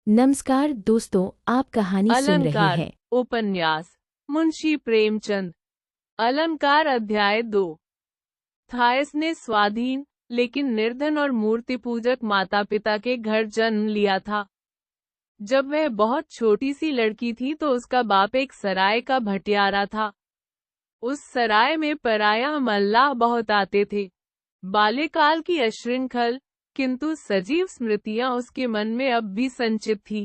नमस्कार दोस्तों, आप कहानी सुन रहे अलंकार हैं। उपन्यास मुंशी प्रेमचंद। अलंकार अध्याय 2। थायस ने स्वाधीन लेकिन निर्धन और मूर्ति पूजक माता पिता के घर जन्म लिया था। जब वह बहुत छोटी सी लड़की थी तो उसका बाप एक सराय का भटियारा था। उस सराय में पराया मल्लाह बहुत आते थे। बाल्यकाल की अश्रृंखल किंतु सजीव स्मृतियां उसके मन में अब भी संचित थी।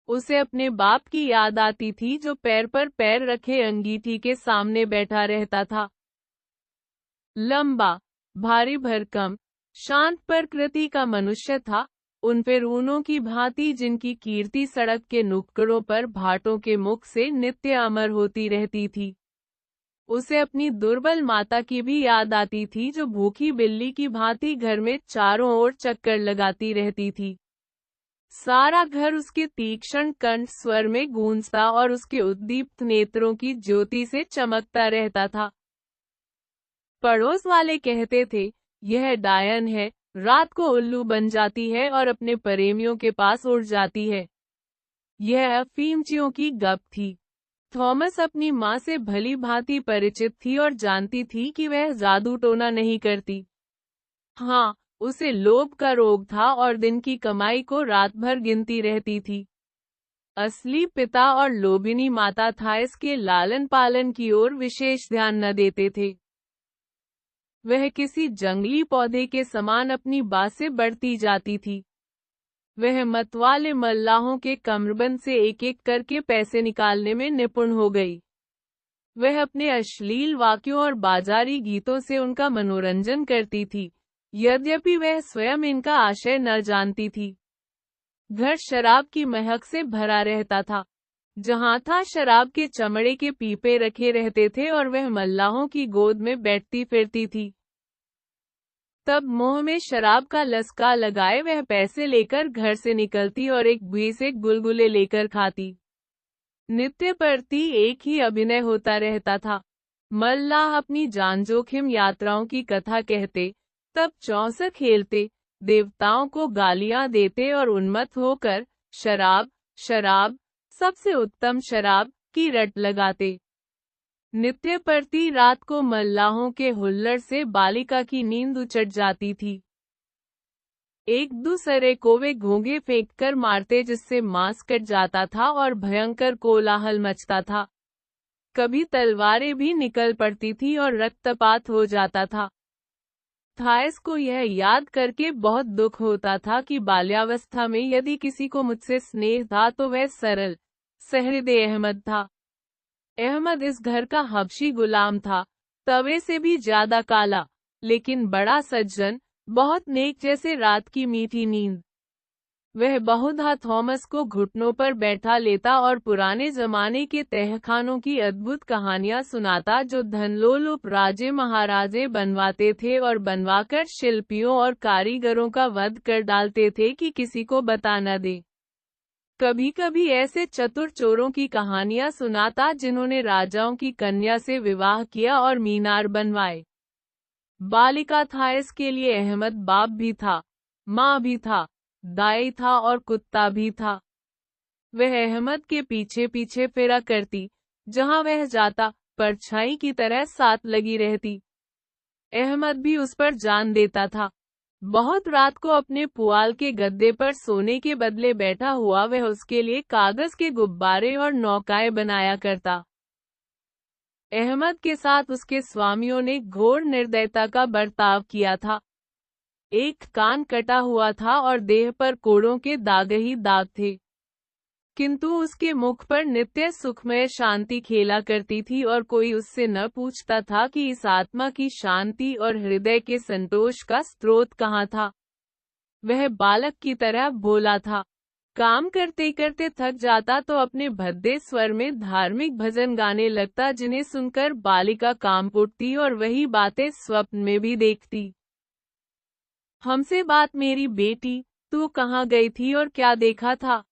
उसे अपने बाप की याद आती थी जो पैर पर पैर रखे अंगीठी के सामने बैठा रहता था। लंबा, भारी भरकम, शांत प्रकृति का मनुष्य था। उन फिरौनों की भांति जिनकी कीर्ति सड़क के नुक्कड़ों पर भाटों के मुख से नित्य अमर होती रहती थी। उसे अपनी दुर्बल माता की भी याद आती थी जो भूखी बिल्ली की भांति घर में चारों ओर चक्कर लगाती रहती थी। सारा घर उसके तीक्ष्ण कंठ स्वर में गूंजता और उसके उद्दीप्त नेत्रों की ज्योति से चमकता रहता था। पड़ोस वाले कहते थे, यह डायन है, रात को उल्लू बन जाती है और अपने प्रेमियों के पास उड़ जाती है। यह अफीमचियों की गप थी। थॉमस अपनी माँ से भली भांति परिचित थी और जानती थी कि वह जादू टोना नहीं करती। हाँ, उसे लोभ का रोग था और दिन की कमाई को रात भर गिनती रहती थी। असली पिता और लोभिनी माता थायस के लालन पालन की ओर विशेष ध्यान न देते थे। वह किसी जंगली पौधे के समान अपनी बातें बढ़ती जाती थी। वह मतवाले मल्लाहों के कमरबंद से एक एक करके पैसे निकालने में निपुण हो गई। वह अपने अश्लील वाक्यों और बाजारी गीतों से उनका मनोरंजन करती थी, यद्यपि वह स्वयं इनका आशय न जानती थी। घर शराब की महक से भरा रहता था। जहां था शराब के चमड़े के पीपे रखे रहते थे और वह मल्लाहों की गोद में बैठती फिरती थी। तब मुंह में शराब का लसका लगाए वह पैसे लेकर घर से निकलती और एक बुई से गुलगुले लेकर खाती। नित्य प्रति एक ही अभिनय होता रहता था। मल्लाह अपनी जान जोखिम यात्राओं की कथा कहते, तब चौसर खेलते, देवताओं को गालियां देते और उन्मत्त होकर शराब शराब, सबसे उत्तम शराब की रट लगाते। नित्य प्रति रात को मल्लाहों के हुल्लड़ से बालिका की नींद उचट जाती थी। एक दूसरे को वे घोंघे फेंककर मारते जिससे मांस कट जाता था और भयंकर कोलाहल मचता था। कभी तलवारें भी निकल पड़ती थी और रक्तपात हो जाता था। थायस को यह याद करके बहुत दुख होता था कि बाल्यावस्था में यदि किसी को मुझसे स्नेह था तो वह सरल सहृदय अहमद था। अहमद इस घर का हबशी गुलाम था, तवे से भी ज्यादा काला, लेकिन बड़ा सज्जन, बहुत नेक जैसे रात की मीठी नींद। वह बहुधा थॉमस को घुटनों पर बैठा लेता और पुराने जमाने के तहखानों की अद्भुत कहानियां सुनाता जो धनलोलुप राजे महाराजे बनवाते थे और बनवाकर शिल्पियों और कारीगरों का वध कर डालते थे कि किसी को बता न दे। कभी कभी ऐसे चतुर चोरों की कहानियां सुनाता जिन्होंने राजाओं की कन्या से विवाह किया और मीनार बनवाए। बालिका थायस के लिए अहमद बाप भी था, माँ भी था, दाई था और कुत्ता भी था। वह अहमद के पीछे पीछे फिरा करती, जहां वह जाता, परछाई की तरह साथ लगी रहती। अहमद भी उस पर जान देता था। बहुत रात को अपने पुआल के गद्दे पर सोने के बदले बैठा हुआ वह उसके लिए कागज के गुब्बारे और नौकाएं बनाया करता। अहमद के साथ उसके स्वामियों ने घोर निर्दयता का बर्ताव किया था। एक कान कटा हुआ था और देह पर कोड़ों के दाग ही दाग थे, किंतु उसके मुख पर नित्य सुखमय शांति खेला करती थी और कोई उससे न पूछता था कि इस आत्मा की शांति और हृदय के संतोष का स्रोत कहाँ था। वह बालक की तरह भोला था। काम करते करते थक जाता तो अपने भद्दे स्वर में धार्मिक भजन गाने लगता जिन्हें सुनकर बालिका कांप उठती और वही बातें स्वप्न में भी देखती। हमसे बात मेरी बेटी, तू कहाँ गई थी और क्या देखा था?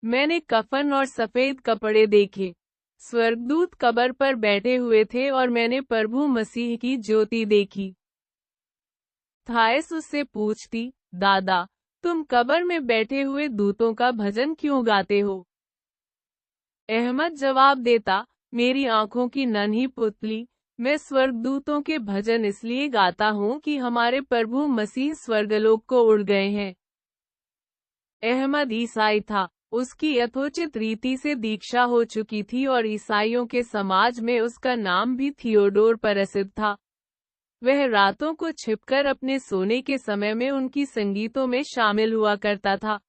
मैंने कफन और सफेद कपड़े देखे। स्वर्गदूत कब्र पर बैठे हुए थे और मैंने प्रभु मसीह की ज्योति देखी। थायस उससे पूछती, दादा, तुम कब्र में बैठे हुए दूतों का भजन क्यों गाते हो? अहमद जवाब देता, मेरी आंखों की नन्ही पुतली, मैं स्वर्गदूतों के भजन इसलिए गाता हूँ कि हमारे प्रभु मसीह स्वर्गलोक को उड़ गए हैं। अहमद ईसाई था, उसकी यथोचित रीति से दीक्षा हो चुकी थी और ईसाइयों के समाज में उसका नाम भी थियोडोर प्रसिद्ध था। वह रातों को छिपकर अपने सोने के समय में उनकी संगीतों में शामिल हुआ करता था।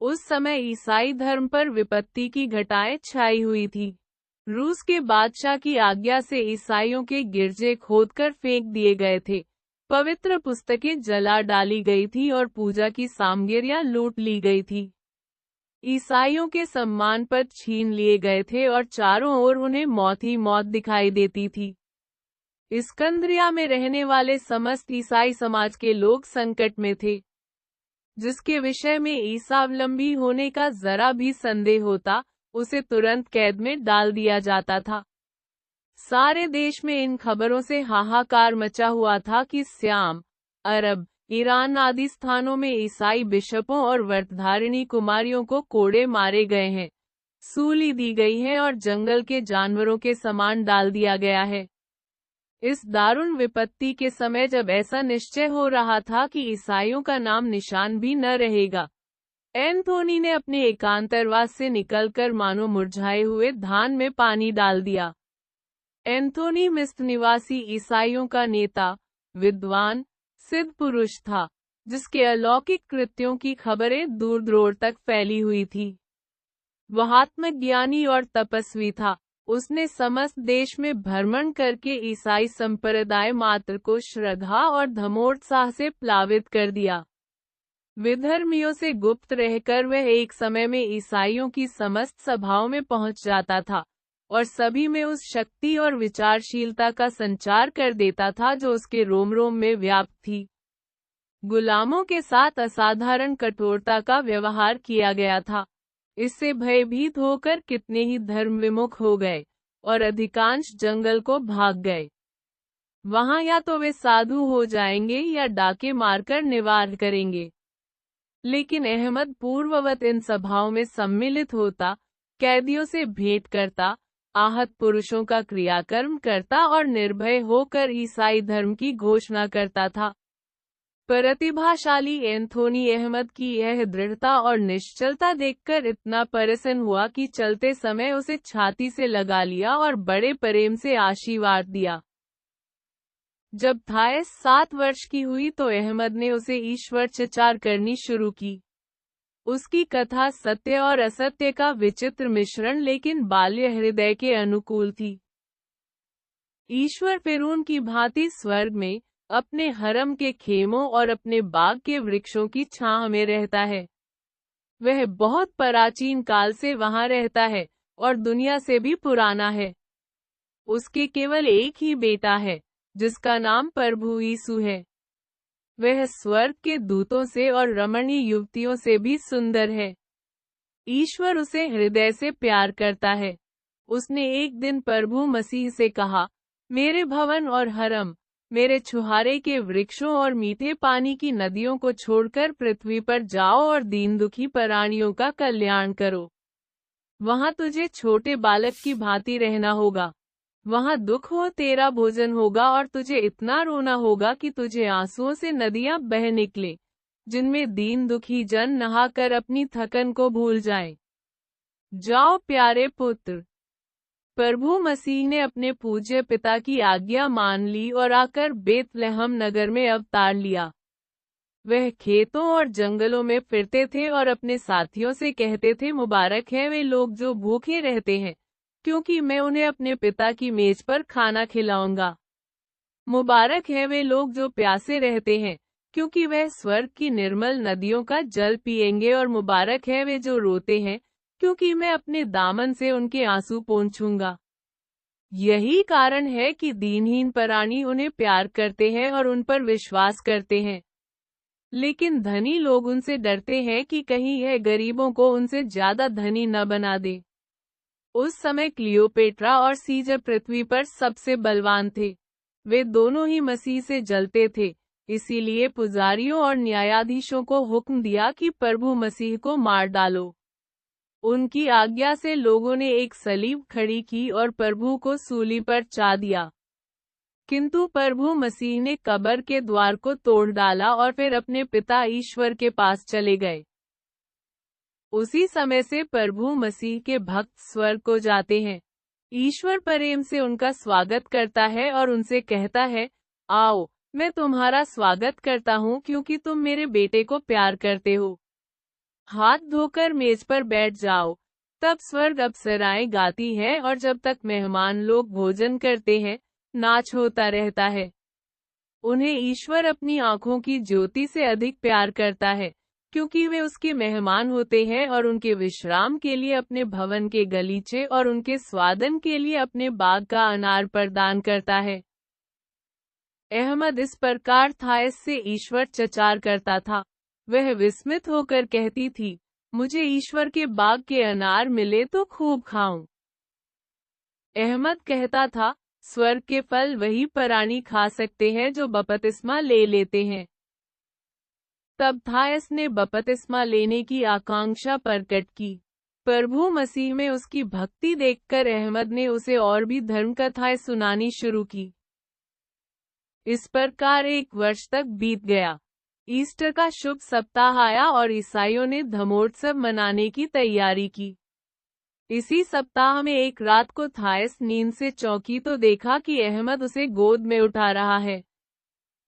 उस समय ईसाई धर्म पर विपत्ति की घटाएं छाई हुई थी। रूस के बादशाह की आज्ञा से ईसाइयों के गिरजे खोदकर फेंक दिए गए थे, पवित्र पुस्तकें जला डाली गई थी और पूजा की सामग्रियां लूट ली गई थी। ईसाइयों के सम्मान पद छीन लिए गए थे और चारों ओर उन्हें मौत ही मौत दिखाई देती थी। इस्कंदरिया में रहने वाले समस्त ईसाई समाज के लोग संकट में थे। जिसके विषय में ईसावलंबी होने का जरा भी संदेह होता, उसे तुरंत कैद में डाल दिया जाता था। सारे देश में इन खबरों से हाहाकार मचा हुआ था कि श्याम, अरब, ईरान आदि स्थानों में ईसाई बिशपों और व्रतधारिणी कुमारियों को कोड़े मारे गए हैं, सूली दी गई है और जंगल के जानवरों के समान डाल दिया गया है। इस दारुण विपत्ति के समय जब ऐसा निश्चय हो रहा था कि ईसाइयों का नाम निशान भी न रहेगा, एंथोनी ने अपने एकांतरवास से निकलकर मानो मुरझाए हुए धान में पानी डाल दिया। एंथोनी मिस्र निवासी ईसाइयों का नेता, विद्वान, सिद्ध पुरुष था, जिसके अलौकिक कृत्यों की खबरें दूर दूर तक फैली हुई थी। वह आत्मज्ञानी और तपस्वी था। उसने समस्त देश में भ्रमण करके ईसाई संप्रदाय मात्र को श्रद्धा और धर्मोत्साह से प्लावित कर दिया। विधर्मियों से गुप्त रहकर वह एक समय में ईसाइयों की समस्त सभाओं में पहुंच जाता था और सभी में उस शक्ति और विचारशीलता का संचार कर देता था जो उसके रोम रोम में व्याप्त थी। गुलामों के साथ असाधारण कठोरता का व्यवहार किया गया था। इससे भयभीत होकर कितने ही धर्म विमुख हो गए और अधिकांश जंगल को भाग गए। वहां या तो वे साधु हो जाएंगे या डाके मारकर निवार करेंगे। लेकिन अहमद पूर्ववत इन सभाओं में सम्मिलित होता, कैदियों से भेंट करता, आहत पुरुषों का क्रियाकर्म करता और निर्भय होकर ईसाई धर्म की घोषणा करता था। प्रतिभाशाली एंथोनी अहमद की यह दृढ़ता और निश्चलता देखकर इतना प्रसन्न हुआ कि चलते समय उसे छाती से लगा लिया और बड़े प्रेम से आशीर्वाद दिया। जब थायस 7 वर्ष की हुई तो अहमद ने उसे ईश्वर चर्चा करनी शुरू की। उसकी कथा सत्य और असत्य का विचित्र मिश्रण लेकिन बाल्य हृदय के अनुकूल थी। ईश्वर फिरौन की भांति स्वर्ग में अपने हरम के खेमों और अपने बाग के वृक्षों की छांव में रहता है। वह बहुत प्राचीन काल से वहां रहता है और दुनिया से भी पुराना है। उसके केवल एक ही बेटा है, जिसका नाम प्रभु यीशु है। वह स्वर्ग के दूतों से और रमणीय युवतियों से भी सुंदर है। ईश्वर उसे हृदय से प्यार करता है। उसने एक दिन प्रभु मसीह से कहा, मेरे भवन और हरम, मेरे छुहारे के वृक्षों और मीठे पानी की नदियों को छोड़कर पृथ्वी पर जाओ और दीन दुखी प्राणियों का कल्याण करो। वहां तुझे छोटे बालक की भांति रहना होगा। वहां दुख हो तेरा भोजन होगा और तुझे इतना रोना होगा कि तुझे आंसुओं से नदियां बह निकले, जिनमें दीन दुखी जन नहाकर अपनी थकन को भूल जाएं। जाओ प्यारे पुत्र। प्रभु मसीह ने अपने पूज्य पिता की आज्ञा मान ली और आकर बेतलहम नगर में अवतार लिया। वह खेतों और जंगलों में फिरते थे और अपने साथियों से कहते थे, मुबारक है वे लोग जो भूखे रहते हैं, क्योंकि मैं उन्हें अपने पिता की मेज पर खाना खिलाऊंगा। मुबारक है वे लोग जो प्यासे रहते हैं, क्योंकि वह स्वर्ग की निर्मल नदियों का जल पिएंगे। और मुबारक है वे जो रोते हैं, क्योंकि मैं अपने दामन से उनके आंसू पोंछूंगा। यही कारण है कि दीनहीन प्राणी उन्हें प्यार करते हैं और उन पर विश्वास करते हैं। लेकिन धनी लोग उनसे डरते हैं कि कहीं यह गरीबों को उनसे ज्यादा धनी न बना दे। उस समय क्लियोपेट्रा और सीजर पृथ्वी पर सबसे बलवान थे। वे दोनों ही मसीह से जलते थे, इसीलिए पुजारियों और न्यायाधीशों को हुक्म दिया कि प्रभु मसीह को मार डालो। उनकी आज्ञा से लोगों ने एक सलीब खड़ी की और प्रभु को सूली पर चा दिया। किंतु प्रभु मसीह ने कब्र के द्वार को तोड़ डाला और फिर अपने पिता ईश्वर के पास चले गए। उसी समय से प्रभु मसीह के भक्त स्वर्ग को जाते हैं। ईश्वर प्रेम से उनका स्वागत करता है और उनसे कहता है, आओ, मैं तुम्हारा स्वागत करता हूँ क्योंकि तुम मेरे बेटे को प्यार करते हो। हाथ धोकर मेज पर बैठ जाओ। तब स्वर्ग अप्सराएं गाती है और जब तक मेहमान लोग भोजन करते हैं, नाच होता रहता है। उन्हें ईश्वर अपनी आंखों की ज्योति से अधिक प्यार करता है, क्योंकि वे उसके मेहमान होते हैं और उनके विश्राम के लिए अपने भवन के गलीचे और उनके स्वादन के लिए अपने बाग का अनार प्रदान करता है। अहमद इस प्रकार थायस से ईश्वर चचार करता था। वह विस्मित होकर कहती थी, मुझे ईश्वर के बाग के अनार मिले तो खूब खाऊं। अहमद कहता था, स्वर्ग के फल वही प्राणी खा सकते हैं जो बपतिस्मा ले लेते हैं। तब थायस ने बपतिस्मा लेने की आकांक्षा प्रकट की। प्रभु मसीह में उसकी भक्ति देखकर अहमद ने उसे और भी धर्म कथाएं सुनानी शुरू की। इस प्रकार 1 वर्ष तक बीत गया। ईस्टर का शुभ सप्ताह आया और ईसाइयों ने धर्मोत्सव मनाने की तैयारी की। इसी सप्ताह में एक रात को थायस नींद से चौंकी तो देखा कि अहमद उसे गोद में उठा रहा है।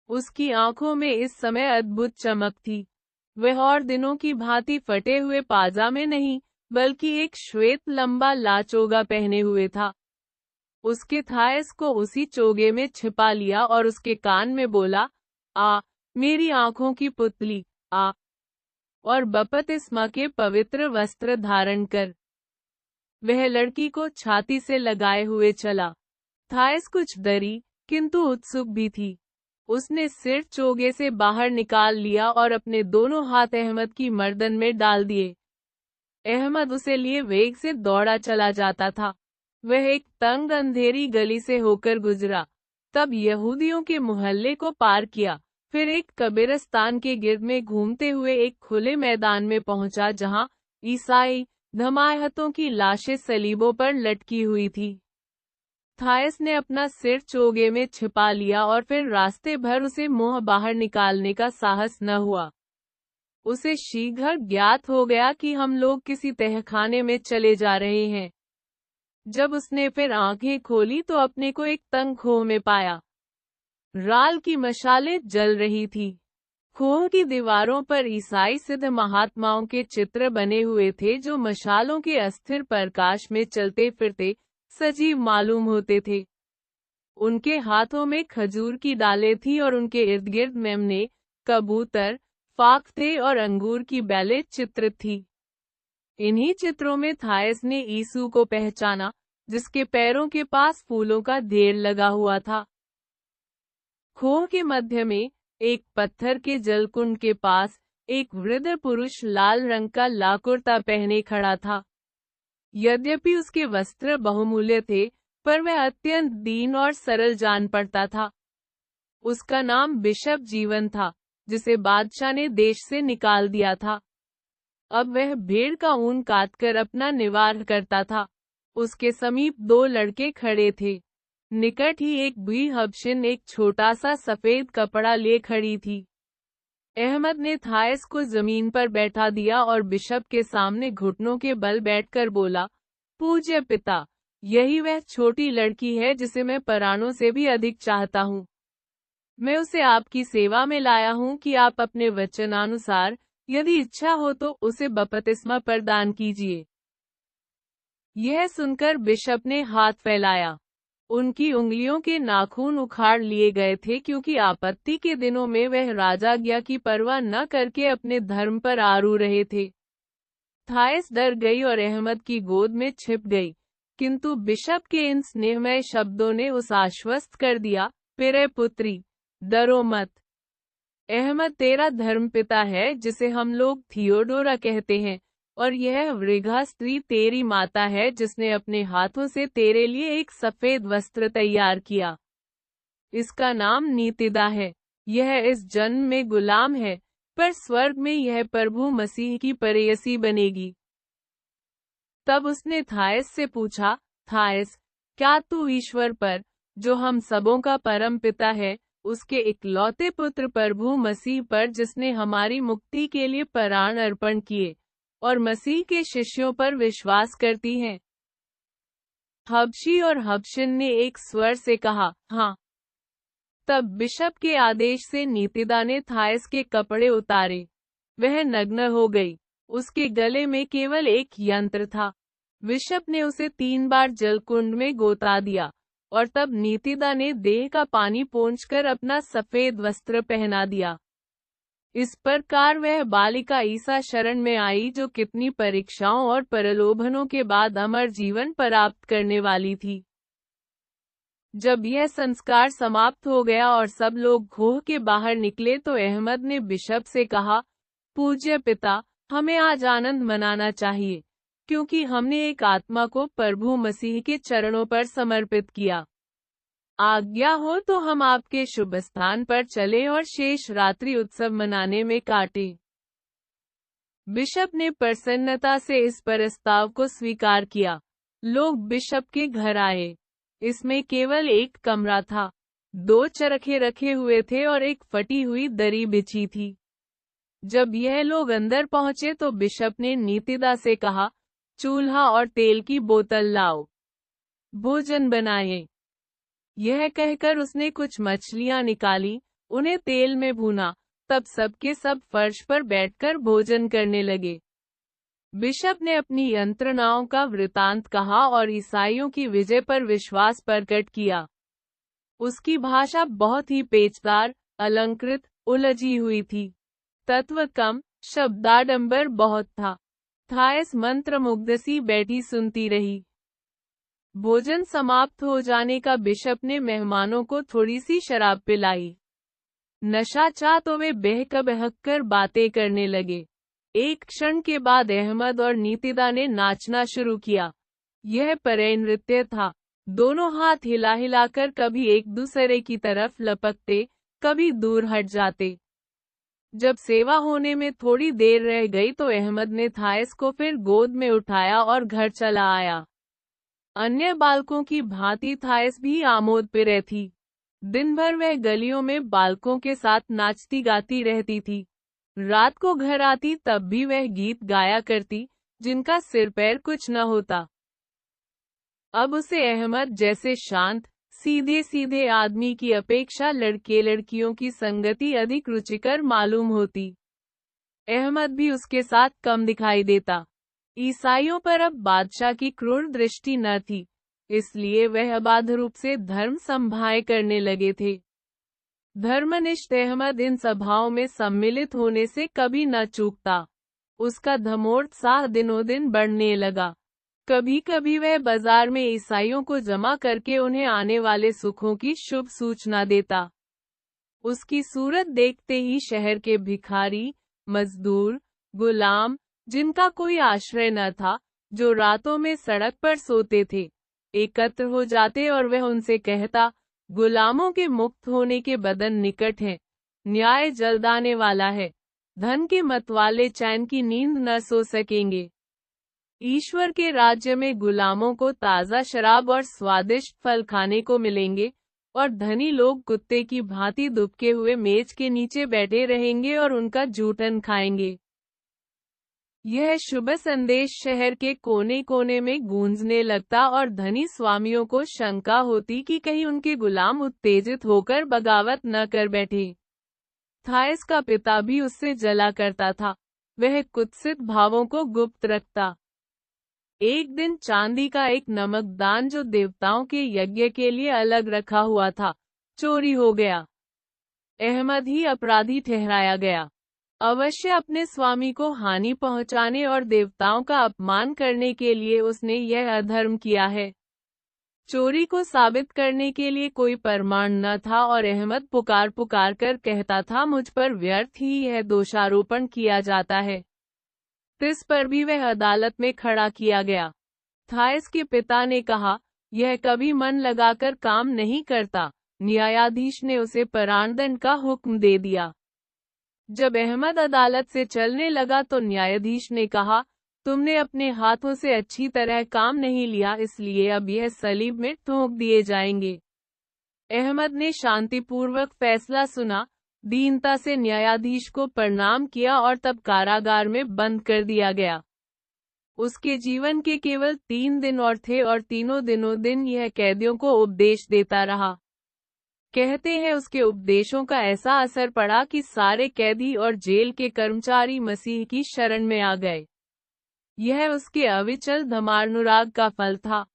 उसकी आंखों में इस समय अद्भुत चमक थी। वह और दिनों की भांति फटे हुए पाजामे नहीं, बल्कि एक श्वेत लंबा लाचोगा पहने हुए था। उसके थायस को उसी चोगे में छिपा लिया और उसके कान में बोला, आ, मेरी आंखों की पुतली, आ, और बपतिस्मा के पवित्र वस्त्र धारण कर। वह लड़की को छाती से लगाए हुए चला। थायस कुछ डरी, किंतु उत्सुक भी थी। उसने सिर चोगे से बाहर निकाल लिया और अपने दोनों हाथ अहमद की गर्दन में डाल दिए। अहमद उसे लिए वेग से दौड़ा चला जाता था। वह एक तंग अंधेरी गली से होकर गुजरा, तब यहूदियों के मोहल्ले को पार किया, फिर एक कब्रिस्तान के गिर्द में घूमते हुए एक खुले मैदान में पहुंचा जहां ईसाई धमायहतों की लाशें सलीबों पर लटकी हुई थी। थायस ने अपना सिर चोगे में छिपा लिया और फिर रास्ते भर उसे मुंह बाहर निकालने का साहस न हुआ। उसे शीघ्र ज्ञात हो गया कि हम लोग किसी तहखाने में चले जा रहे हैं। जब उसने फिर आंखें खोली तो अपने को एक तंग खोह में पाया। राल की मशालें जल रही थी। खोह की दीवारों पर ईसाई सिद्ध महात्माओं के चित्र बने हुए थे जो मशालों के अस्थिर प्रकाश में चलते फिरते सजीव मालूम होते थे। उनके हाथों में खजूर की डालें थी और उनके इर्द गिर्द मेमने, कबूतर, फाख्ते और अंगूर की बेलें चित्रित थी। इन्हीं चित्रों में थायस ने यीशु को पहचाना, जिसके पैरों के पास फूलों का ढेर लगा हुआ था। खोह के मध्य में, एक पत्थर के जलकुंड के पास, एक वृद्ध पुरुष लाल रंग का लाकुर्ता पहने खड़ा था। यद्यपि उसके वस्त्र बहुमूल्य थे, पर वह अत्यंत दीन और सरल जान पड़ता था। उसका नाम बिशप जीवन था, जिसे बादशाह ने देश से निकाल दिया था। अब वह भेड़ का ऊन काटकर अपना निवार करता था। उसके समीप 2 लड़के खड़े थे। निकट ही एक बुई हबशिन एक छोटा सा सफेद कपड़ा ले खड़ी थी। अहमद ने थायस को जमीन पर बैठा दिया और बिशप के सामने घुटनों के बल बैठकर बोला, पूज्य पिता, यही वह छोटी लड़की है जिसे मैं प्राणों से भी अधिक चाहता हूँ। मैं उसे आपकी सेवा में लाया हूँ कि आप अपने वचनानुसार, यदि इच्छा हो तो उसे बपतिस्मा प्रदान कीजिए। यह सुनकर बिशप ने हाथ फैलाया। उनकी उंगलियों के नाखून उखाड़ लिए गए थे क्योंकि आपत्ति के दिनों में वह राजाज्ञा की परवाह न करके अपने धर्म पर आरू रहे थे। थायस डर गई और अहमद की गोद में छिप गई, किंतु बिशप के इन स्नेहमय शब्दों ने उसे आश्वस्त कर दिया, प्रिय पुत्री, डरो मत। अहमद तेरा धर्मपिता है जिसे हम लोग थियोडोरा कहते हैं, और यह वृद्धा स्त्री तेरी माता है जिसने अपने हाथों से तेरे लिए एक सफेद वस्त्र तैयार किया। इसका नाम नीतिदा है। यह इस जन्म में गुलाम है, पर स्वर्ग में यह प्रभु मसीह की प्रेयसी बनेगी। तब उसने थायस से पूछा, थायस, क्या तू ईश्वर पर, जो हम सबों का परम पिता है, उसके इकलौते पुत्र प्रभु मसीह पर, जिसने हमारी मुक्ति के लिए प्राण अर्पण किए, और मसीह के शिष्यों पर विश्वास करती है? हबशी और हबशिन ने एक स्वर से कहा, हाँ। तब बिशप के आदेश से नीतिदा ने थायस के कपड़े उतारे। वह नग्न हो गई। उसके गले में केवल एक यंत्र था। बिशप ने उसे 3 बार जलकुंड में गोता दिया, और तब नीतिदा ने देह का पानी पोंछकर अपना सफेद वस्त्र पहना दिया। इस प्रकार वह बालिका ईसा शरण में आई, जो कितनी परीक्षाओं और प्रलोभनों के बाद अमर जीवन प्राप्त करने वाली थी। जब यह संस्कार समाप्त हो गया और सब लोग खोह के बाहर निकले, तो अहमद ने बिशप से कहा, पूज्य पिता, हमें आज आनंद मनाना चाहिए, क्योंकि हमने एक आत्मा को प्रभु मसीह के चरणों पर समर्पित किया। आज्ञा हो तो हम आपके शुभ स्थान पर चले और शेष रात्रि उत्सव मनाने में काटे। बिशप ने प्रसन्नता से इस प्रस्ताव को स्वीकार किया। लोग बिशप के घर आए। इसमें केवल एक कमरा था, 2 चरखे रखे हुए थे और एक फटी हुई दरी बिछी थी। जब यह लोग अंदर पहुंचे तो बिशप ने नीतिदा से कहा, चूल्हा और तेल की बोतल लाओ, भोजन बनाए। यह कहकर उसने कुछ मछलियां निकाली, उन्हें तेल में भूना, तब सबके सब फर्श पर बैठकर भोजन करने लगे। बिशप ने अपनी यंत्रणाओं का वृतांत कहा और ईसाइयों की विजय पर विश्वास प्रकट किया। उसकी भाषा बहुत ही पेचदार, अलंकृत, उलझी हुई थी। तत्व कम, शब्दाडंबर बहुत था। थायस मंत्रमुग्ध सी बैठी सुनती रही। भोजन समाप्त हो जाने का बिशप ने मेहमानों को थोड़ी सी शराब पिलाई। नशा चा तो वे बहक बहक कर बातें करने लगे। एक क्षण के बाद अहमद और नीतिदा ने नाचना शुरू किया। यह परे नृत्य था। दोनों हाथ हिला हिलाकर कभी एक दूसरे की तरफ लपकते, कभी दूर हट जाते। जब सेवा होने में थोड़ी देर रह गई तो अहमद ने थायस को फिर गोद में उठाया और घर चला आया। अन्य बालकों की भांति थायस भी आमोद पे थी। दिन भर वह गलियों में बालकों के साथ नाचती गाती रहती थी। रात को घर आती तब भी वह गीत गाया करती, जिनका सिर पैर कुछ न होता। अब उसे अहमद जैसे शांत, सीधे सीधे आदमी की अपेक्षा लड़के लड़कियों की संगति अधिक रुचिकर मालूम होती। अहमद भी उसके साथ कम दिखाई देता। ईसाइयों पर अब बादशाह की क्रूर दृष्टि न थी, इसलिए वह अबाध रूप से धर्म संभाय करने लगे थे। धर्मनिष्ठ अहमद इन सभाओं में सम्मिलित होने से कभी न चूकता। उसका धर्मोत्साह दिनों दिन बढ़ने लगा। कभी कभी वह बाजार में ईसाइयों को जमा करके उन्हें आने वाले सुखों की शुभ सूचना देता। उसकी सूरत देखते ही शहर के भिखारी, मजदूर, गुलाम, जिनका कोई आश्रय न था, जो रातों में सड़क पर सोते थे, एकत्र हो जाते और वह उनसे कहता, गुलामों के मुक्त होने के बदन निकट है, न्याय जल्द आने वाला है, धन के मतवाले चैन की नींद न सो सकेंगे। ईश्वर के राज्य में गुलामों को ताज़ा शराब और स्वादिष्ट फल खाने को मिलेंगे, और धनी लोग कुत्ते की भांति दुबके हुए मेज के नीचे बैठे रहेंगे और उनका जूठन खाएंगे। यह शुभ संदेश शहर के कोने कोने में गूंजने लगता और धनी स्वामियों को शंका होती कि कहीं उनके गुलाम उत्तेजित होकर बगावत न कर बैठे। थायस का पिता भी उससे जला करता था। वह कुत्सित भावों को गुप्त रखता। एक दिन चांदी का एक नमकदान जो देवताओं के यज्ञ के लिए अलग रखा हुआ था, चोरी हो गया। अहमद ही अपराधी ठहराया गया। अवश्य अपने स्वामी को हानि पहुंचाने और देवताओं का अपमान करने के लिए उसने यह अधर्म किया है। चोरी को साबित करने के लिए कोई प्रमाण न था और अहमद पुकार पुकार कर कहता था, मुझ पर व्यर्थ ही यह दोषारोपण किया जाता है। इस पर भी वह अदालत में खड़ा किया गया। थायस के पिता ने कहा, यह कभी मन लगाकर काम नहीं करता, न्यायाधीश ने उसे प्राणदंड का हुक्म दे दिया। जब अहमद अदालत से चलने लगा तो न्यायाधीश ने कहा, तुमने अपने हाथों से अच्छी तरह काम नहीं लिया, इसलिए अब यह सलीब में ठोक दिए जाएंगे। अहमद ने शांतिपूर्वक फैसला सुना, दीनता से न्यायाधीश को प्रणाम किया और तब कारागार में बंद कर दिया गया। उसके जीवन के केवल 3 दिन और थे और तीनों दिनों दिन यह कैदियों को उपदेश देता रहा। कहते हैं उसके उपदेशों का ऐसा असर पड़ा कि सारे कैदी और जेल के कर्मचारी मसीह की शरण में आ गए। यह उसके अविचल धर्मानुराग का फल था।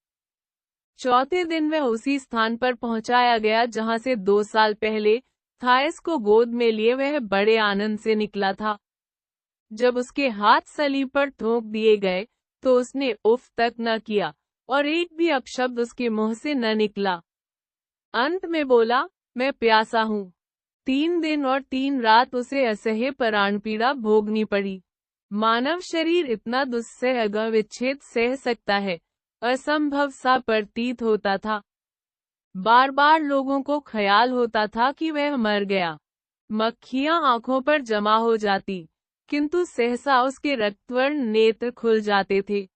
चौथे दिन वह उसी स्थान पर पहुंचाया गया जहां से 2 साल पहले थायस को गोद में लिए वह बड़े आनंद से निकला था। जब उसके हाथ सलीब पर ठोक दिए गए तो उसने उफ तक न किया और एक भी अपशब्द उसके मुंह से न निकला। अंत में बोला, मैं प्यासा हूँ। 3 दिन और 3 रात उसे असह्य प्राण पीड़ा भोगनी पड़ी। मानव शरीर इतना दुस्सह अगर विच्छेद सह सकता है, असंभव सा प्रतीत होता था। बार बार लोगों को ख्याल होता था कि वह मर गया। मक्खियां आंखों पर जमा हो जाती, किंतु सहसा उसके रक्तवर्ण नेत्र खुल जाते थे।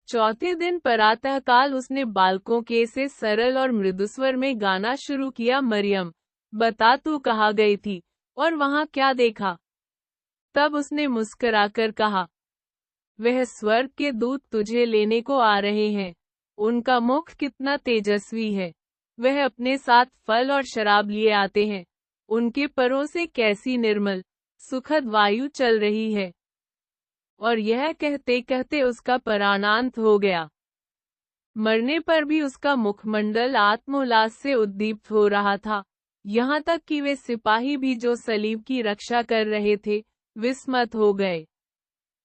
चौथे दिन प्रातःकाल उसने बालकों के से सरल और मृदु स्वर में गाना शुरू किया, मरियम, बता तू कहाँ गई थी और वहां क्या देखा? तब उसने मुस्कुराकर कहा, वह स्वर्ग के दूत तुझे लेने को आ रहे हैं। उनका मुख कितना तेजस्वी है। वह अपने साथ फल और शराब लिए आते हैं। उनके परों से कैसी निर्मल सुखद वायु चल रही है। और यह कहते कहते उसका प्राणांत हो गया। मरने पर भी उसका मुखमंडल आत्मोल्लास से उद्दीप्त हो रहा था। यहाँ तक कि वे सिपाही भी जो सलीब की रक्षा कर रहे थे, विस्मत हो गए।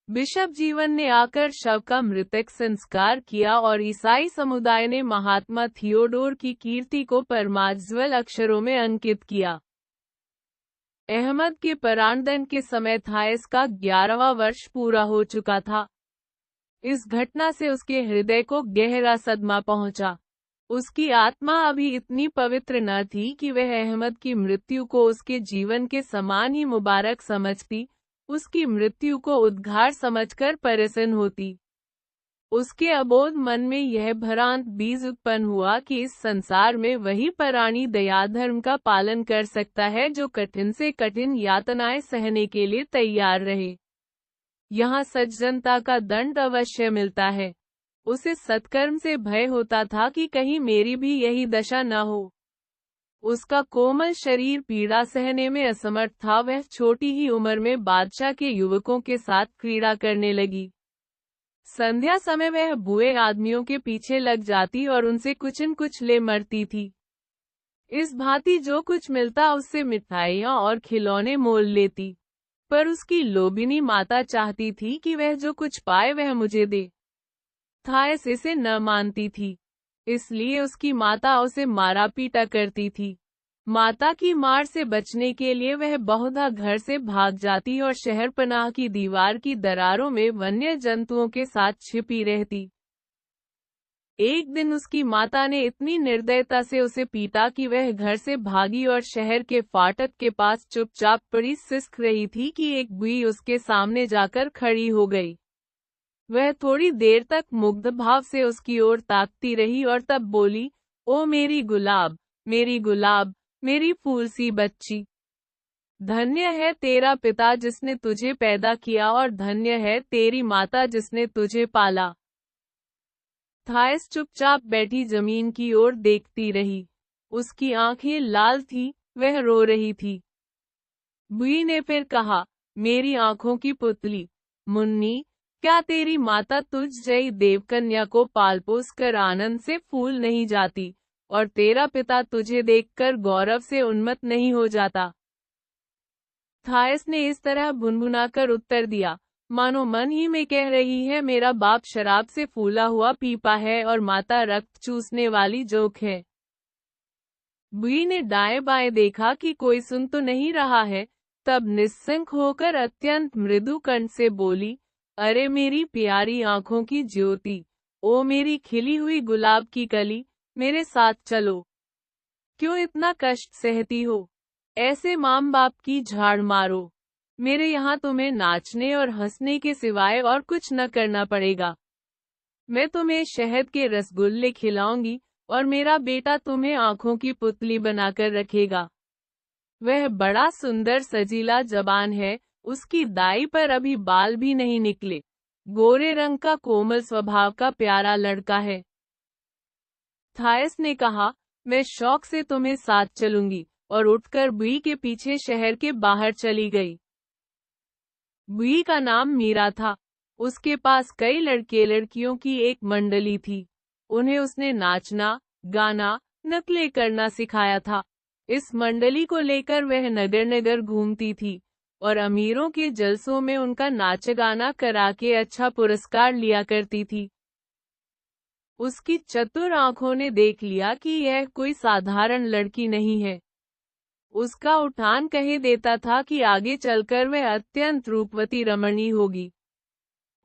बिशप जीवन ने आकर शव का मृतक संस्कार किया और ईसाई समुदाय ने महात्मा थियोडोर की कीर्ति को परमाज्वल अक्षरों में अंकित किया। अहमद के प्राणदंड के समय थायस का 11वां वर्ष पूरा हो चुका था। इस घटना से उसके हृदय को गहरा सदमा पहुंचा। उसकी आत्मा अभी इतनी पवित्र न थी कि वह अहमद की मृत्यु को उसके जीवन के समान ही मुबारक समझती, उसकी मृत्यु को उद्घार समझकर प्रसन्न होती। उसके अबोध मन में यह भ्रांत बीज उत्पन्न हुआ कि इस संसार में वही प्राणी दया धर्म का पालन कर सकता है जो कठिन से कठिन यातनाएं सहने के लिए तैयार रहे। यहाँ सज्जनता का दंड अवश्य मिलता है। उसे सत्कर्म से भय होता था कि कहीं मेरी भी यही दशा न हो। उसका कोमल शरीर पीड़ा सहने में असमर्थ था। वह छोटी ही उम्र में बादशाह के युवकों के साथ क्रीड़ा करने लगी। संध्या समय वह बुए आदमियों के पीछे लग जाती और उनसे कुछ न कुछ ले मरती थी। इस भांति जो कुछ मिलता उससे मिठाइयाँ और खिलौने मोल लेती। पर उसकी लोभिनी माता चाहती थी कि वह जो कुछ पाए वह मुझे दे। थायस इसे न मानती थी, इसलिए उसकी माता उसे मारा पीटा करती थी। माता की मार से बचने के लिए वह बहुधा घर से भाग जाती और शहरपनाह की दीवार की दरारों में वन्य जंतुओं के साथ छिपी रहती। एक दिन उसकी माता ने इतनी निर्दयता से उसे पीटा कि वह घर से भागी और शहर के फाटक के पास चुपचाप पड़ी सिसक रही थी कि एक बुई उसके सामने जाकर खड़ी हो गई। वह थोड़ी देर तक मुग्ध भाव से उसकी ओर ताकती रही और तब बोली, ओ मेरी गुलाब, मेरी गुलाब, मेरी फूल सी बच्ची, धन्य है तेरा पिता जिसने तुझे पैदा किया और धन्य है तेरी माता जिसने तुझे पाला। थायस चुपचाप बैठी जमीन की ओर देखती रही। उसकी आंखें लाल थी, वह रो रही थी। बुई ने फिर कहा, मेरी आंखों की पुतली, मुन्नी, क्या तेरी माता तुझ जई देवकन्या को पाल पोस कर आनंद से फूल नहीं जाती और तेरा पिता तुझे देखकर गौरव से उन्मत्त नहीं हो जाता? थायस ने इस तरह भुनभुनाकर उत्तर दिया, मानो मन ही में कह रही है, मेरा बाप शराब से फूला हुआ पीपा है और माता रक्त चूसने वाली जोक है। बुई ने दाएं बाएं देखा कि कोई सुन तो नहीं रहा है, तब निस्संक होकर अत्यंत मृदु कंठ से बोली, अरे मेरी प्यारी आंखों की ज्योति, ओ मेरी खिली हुई गुलाब की कली, मेरे साथ चलो। क्यों इतना कष्ट सहती हो? ऐसे माँ बाप की झाड़ मारो। मेरे यहाँ तुम्हें नाचने और हंसने के सिवाय और कुछ न करना पड़ेगा। मैं तुम्हें शहद के रसगुल्ले खिलाऊंगी और मेरा बेटा तुम्हें आंखों की पुतली बनाकर रखेगा। वह बड़ा सुंदर सजीला जवान है, उसकी दाई पर अभी बाल भी नहीं निकले, गोरे रंग का कोमल स्वभाव का प्यारा लड़का है। थायस ने कहा, मैं शौक से तुम्हें साथ चलूंगी, और उठकर बुई के पीछे शहर के बाहर चली गई। बुई का नाम मीरा था। उसके पास कई लड़के लड़कियों की एक मंडली थी। उन्हें उसने नाचना, गाना, नकलें करना सिखाया था। इस मंडली को लेकर वह नगर नगर घूमती थी और अमीरों के जलसों में उनका नाच गाना करा के अच्छा पुरस्कार लिया करती थी। उसकी चतुर आंखों ने देख लिया कि यह कोई साधारण लड़की नहीं है। उसका उठान कहे देता था कि आगे चलकर वह अत्यंत रूपवती रमणी होगी।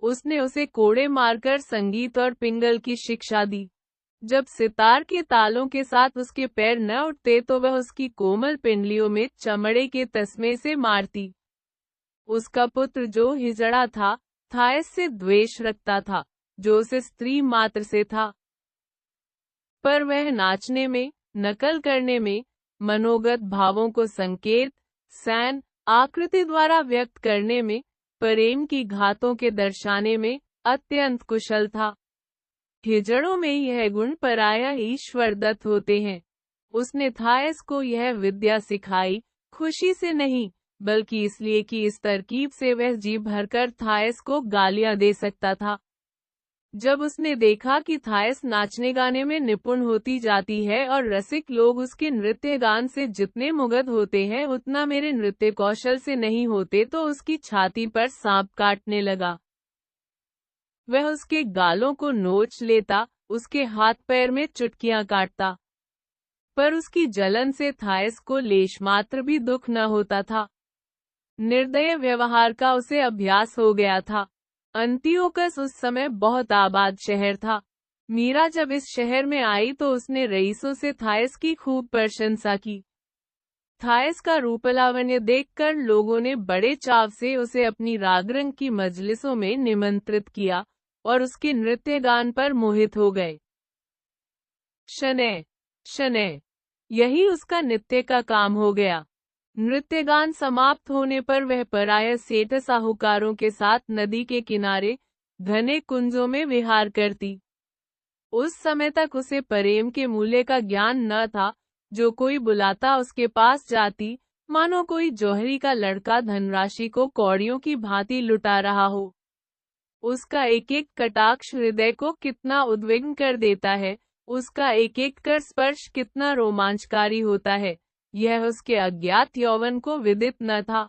उसने उसे कोड़े मारकर संगीत और पिंगल की शिक्षा दी। जब सितार के तालों के साथ उसके पैर न उठते तो वह उसकी कोमल पिंडलियों में चमड़े के तस्मे से मारती। उसका पुत्र जो हिजड़ा था, थायस से द्वेष रखता था, जो उसे स्त्री मात्र से था। पर वह नाचने में, नकल करने में, मनोगत भावों को संकेत, सैन, आकृति द्वारा व्यक्त करने में, प्रेम की घातों के दर्शाने में अत्यंत कुशल था। हिजड़ों में यह गुण प्रायः ईश्वरदत्त होते हैं। उसने थायस को यह विद्या सिखाई, खुशी से नहीं, बल्कि इसलिए कि इस तरकीब से वह जी भरकर थायस को गालियां दे सकता था। जब उसने देखा कि थायस नाचने गाने में निपुण होती जाती है और रसिक लोग उसके नृत्य गान से जितने मुग्ध होते हैं उतना मेरे नृत्य कौशल से नहीं होते, तो उसकी छाती पर सांप काटने लगा। वह उसके गालों को नोच लेता, उसके हाथ पैर में चुटकियां काटता, पर उसकी जलन से थायस को लेश मात्र भी दुख न होता था। निर्दय व्यवहार का उसे अभ्यास हो गया था। अंतियोकस उस समय बहुत आबाद शहर था। मीरा जब इस शहर में आई तो उसने रईसों से थायस की खूब प्रशंसा की। थायस का रूपलावण्य देखकर लोगों ने बड़े चाव से उसे अपनी रागरंग की मजलिसों में निमंत्रित किया और उसके नृत्य गान पर मोहित हो गए। शनैः शनैः यही उसका नित्य का काम हो गया। नृत्यगान समाप्त होने पर वह प्रायः सेठ साहूकारों के साथ नदी के किनारे घने कुंजों में विहार करती। उस समय तक उसे प्रेम के मूल्य का ज्ञान न था। जो कोई बुलाता उसके पास जाती, मानो कोई जौहरी का लड़का धनराशि को कौड़ियों की भांति लुटा रहा हो। उसका एक एक कटाक्ष हृदय को कितना उद्विग्न कर देता है, उसका एक एक कर स्पर्श कितना रोमांचकारी होता है, यह उसके अज्ञात यौवन को विदित न था।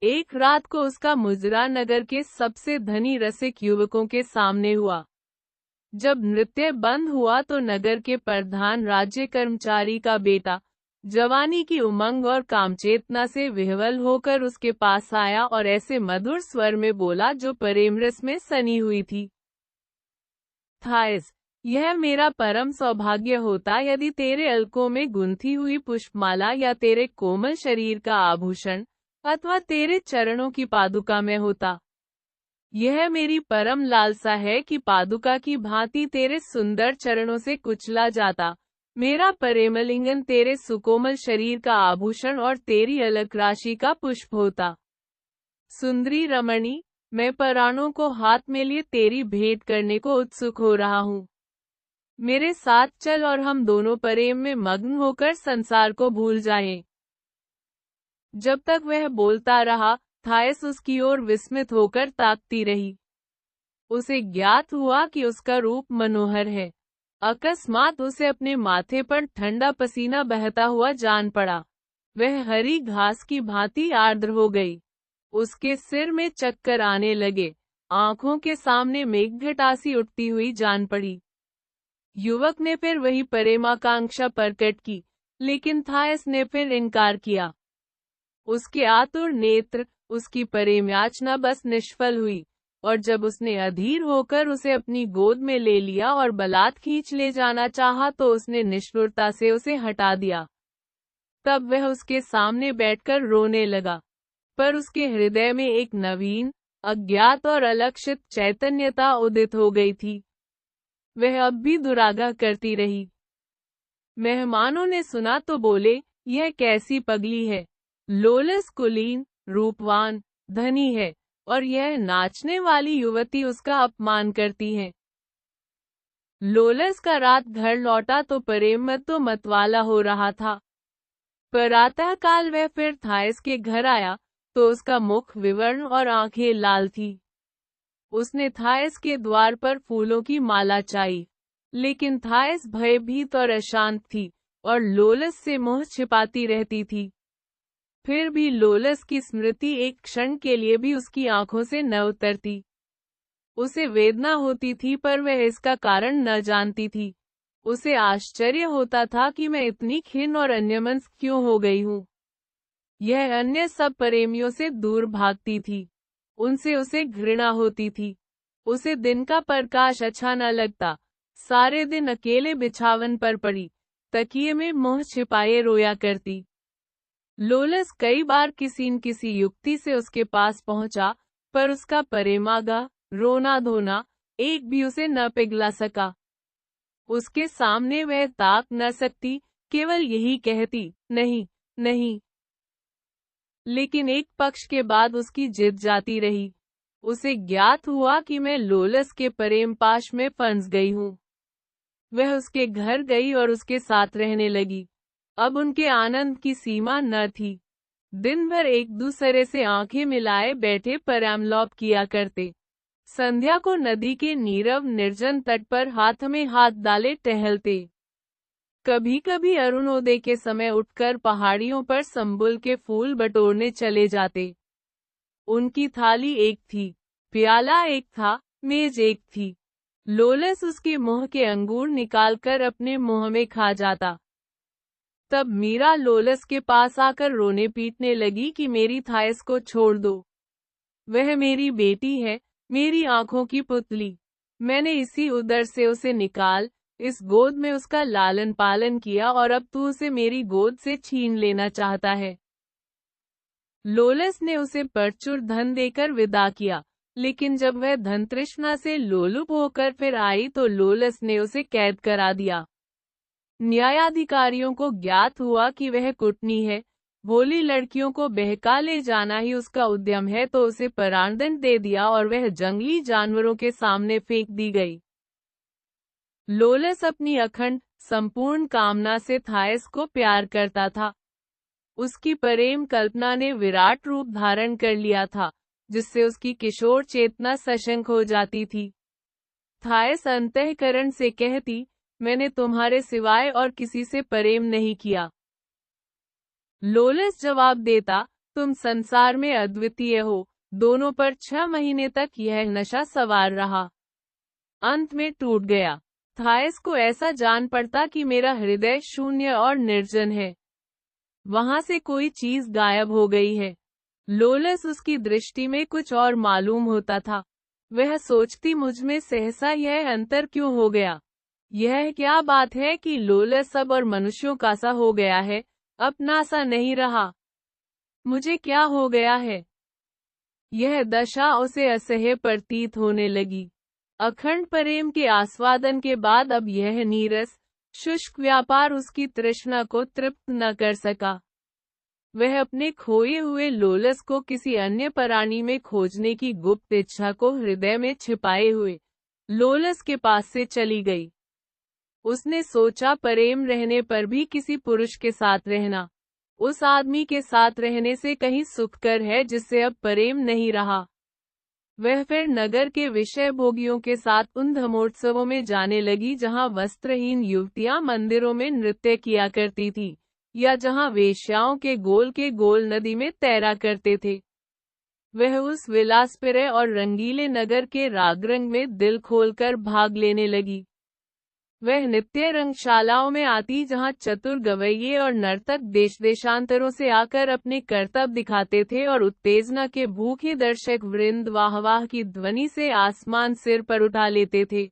एक रात को उसका मुजरा नगर के सबसे धनी रसिक युवकों के सामने हुआ। जब नृत्य बंद हुआ तो नगर के प्रधान राज्य कर्मचारी का बेटा जवानी की उमंग और कामचेतना से विह्वल होकर उसके पास आया और ऐसे मधुर स्वर में बोला जो प्रेम रस में सनी हुई थी। थायस, यह मेरा परम सौभाग्य होता यदि तेरे अलकों में गुंथी हुई पुष्पमाला या तेरे कोमल शरीर का आभूषण अथवा तेरे चरणों की पादुका में होता। यह मेरी परम लालसा है कि पादुका की भांति तेरे सुंदर चरणों से कुचला जाता, मेरा प्रेमलिंगन तेरे सुकोमल शरीर का आभूषण और तेरी अलक राशि का पुष्प होता। सुंदरी रमणी, मैं प्राणों को हाथ में लिए तेरी भेंट करने को उत्सुक हो रहा हूँ। मेरे साथ चल और हम दोनों प्रेम में मग्न होकर संसार को भूल जाएं। जब तक वह बोलता रहा, थायस उसकी ओर विस्मित होकर ताकती रही। उसे ज्ञात हुआ कि उसका रूप मनोहर है। अकस्मात उसे अपने माथे पर ठंडा पसीना बहता हुआ जान पड़ा। वह हरी घास की भांति आर्द्र हो गई। उसके सिर में चक्कर आने लगे, आंखों के सामने मेघघटासी उठती हुई जान पड़ी। युवक ने फिर वही प्रेमाकांक्षा प्रकट की, लेकिन थायस ने फिर इनकार किया। उसके आतुर नेत्र, उसकी प्रेम याचना बस निष्फल हुई। और जब उसने अधीर होकर उसे अपनी गोद में ले लिया और बलात् खींच ले जाना चाहा तो उसने निष्ठुरता से उसे हटा दिया। तब वह उसके सामने बैठकर रोने लगा, पर उसके हृदय में एक नवीन, अज्ञात और अलक्षित चैतन्यता उदित हो गई थी। वह अब भी दुरागा करती रही। मेहमानों ने सुना तो बोले, यह कैसी पगली है। लोलस कुलीन, रूपवान, धनी है, और यह नाचने वाली युवती उसका अपमान करती है। लोलस का रात घर लौटा तो प्रेम तो मतवाला हो रहा था। प्रातःकाल वह फिर थायस के घर आया तो उसका मुख विवर्ण और आंखें लाल थी। उसने थायस के द्वार पर फूलों की माला चाई, लेकिन थायस भयभीत और अशांत थी और लोलस से मुंह छिपाती रहती थी। फिर भी लोलस की स्मृति एक क्षण के लिए भी उसकी आंखों से न उतरती। उसे वेदना होती थी पर वह इसका कारण न जानती थी। उसे आश्चर्य होता था कि मैं इतनी खिन्न और अन्यमनस्क क्यों हो गई हूँ। यह अन्य सब प्रेमियों से दूर भागती थी, उनसे उसे घृणा होती थी। उसे दिन का प्रकाश अच्छा न लगता। सारे दिन अकेले बिछावन पर पड़ी, तकिए में मुंह छिपाए रोया करती। लोलस कई बार किसी न किसी युक्ति से उसके पास पहुंचा, पर उसका प्रेमागा, रोना धोना, एक भी उसे न पिघला सका। उसके सामने वह ताक न सकती, केवल यही कहती, नहीं, नहीं। लेकिन एक पक्ष के बाद उसकी जिद जाती रही। उसे ज्ञात हुआ कि मैं लोलस के प्रेम पाश में फंस गई हूँ। वह उसके घर गई और उसके साथ रहने लगी। अब उनके आनंद की सीमा न थी। दिन भर एक दूसरे से आंखें मिलाए बैठे प्रेमालाप किया करते। संध्या को नदी के नीरव निर्जन तट पर हाथ में हाथ डाले टहलते। कभी कभी अरुणोदय के समय उठकर पहाड़ियों पर संबुल के फूल बटोरने चले जाते। उनकी थाली एक थी, प्याला एक था, मेज एक थी। लोलस उसके मुंह के अंगूर निकालकर अपने मुंह में खा जाता। तब मीरा लोलस के पास आकर रोने पीटने लगी कि मेरी थायस को छोड़ दो। वह मेरी बेटी है, मेरी आंखों की पुतली। मैंने इसी उदर से उसे निकाल, इस गोद में उसका लालन पालन किया और अब तू उसे मेरी गोद से छीन लेना चाहता है। लोलस ने उसे प्रचुर धन देकर विदा किया, लेकिन जब वह धन तृष्णा से लोलुप होकर फिर आई तो लोलस ने उसे कैद करा दिया। न्यायाधिकारियों को ज्ञात हुआ कि वह कुटनी है, भोली लड़कियों को बहका ले जाना ही उसका उद्यम है, तो उसे प्राणदंड दे दिया और वह जंगली जानवरों के सामने फेंक दी गई। लोलस अपनी अखंड संपूर्ण कामना से थायस को प्यार करता था। उसकी प्रेम कल्पना ने विराट रूप धारण कर लिया था, जिससे उसकी किशोर चेतना सशंक हो जाती थी। थायस अंतःकरण से कहती, मैंने तुम्हारे सिवाय और किसी से प्रेम नहीं किया। लोलस जवाब देता, तुम संसार में अद्वितीय हो। दोनों पर 6 महीने तक यह नशा सवार रहा। अंत में टूट गया। थायस को ऐसा जान पड़ता कि मेरा हृदय शून्य और निर्जन है। वहां से कोई चीज गायब हो गई है। लोलस उसकी दृष्टि में कुछ और मालूम होता था। वह सोचती, मुझ में सहसा यह अंतर क्यों हो गया। यह क्या बात है कि लोलस सब और मनुष्यों का सा हो गया है, अपना सा नहीं रहा। मुझे क्या हो गया है। यह दशा उसे असह्य प्रतीत होने लगी। अखंड प्रेम के आस्वादन के बाद अब यह नीरस, शुष्क व्यापार उसकी तृष्णा को तृप्त न कर सका। वह अपने खोए हुए लोलस को किसी अन्य प्राणी में खोजने की गुप्त इच्छा को हृदय में छिपाए हुए लोलस के पास से चली गई। उसने सोचा, प्रेम रहने पर भी किसी पुरुष के साथ रहना उस आदमी के साथ रहने से कहीं सुखकर है जिससे अब प्रेम नहीं रहा। वह फिर नगर के विषय भोगियों के साथ उन धर्मोत्सवों में जाने लगी जहां वस्त्रहीन युवतियां मंदिरों में नृत्य किया करती थी, या जहां वेश्याओं के गोल नदी में तैरा करते थे। वह उस विलासप्रिय और रंगीले नगर के रागरंग में दिल खोलकर भाग लेने लगी। वह नित्य रंगशालाओं में आती जहां चतुर गवैये और नर्तक देश देशांतरों से आकर अपने करतब दिखाते थे और उत्तेजना के भूखे दर्शक वृंद वाहवाह की ध्वनि से आसमान सिर पर उठा लेते थे।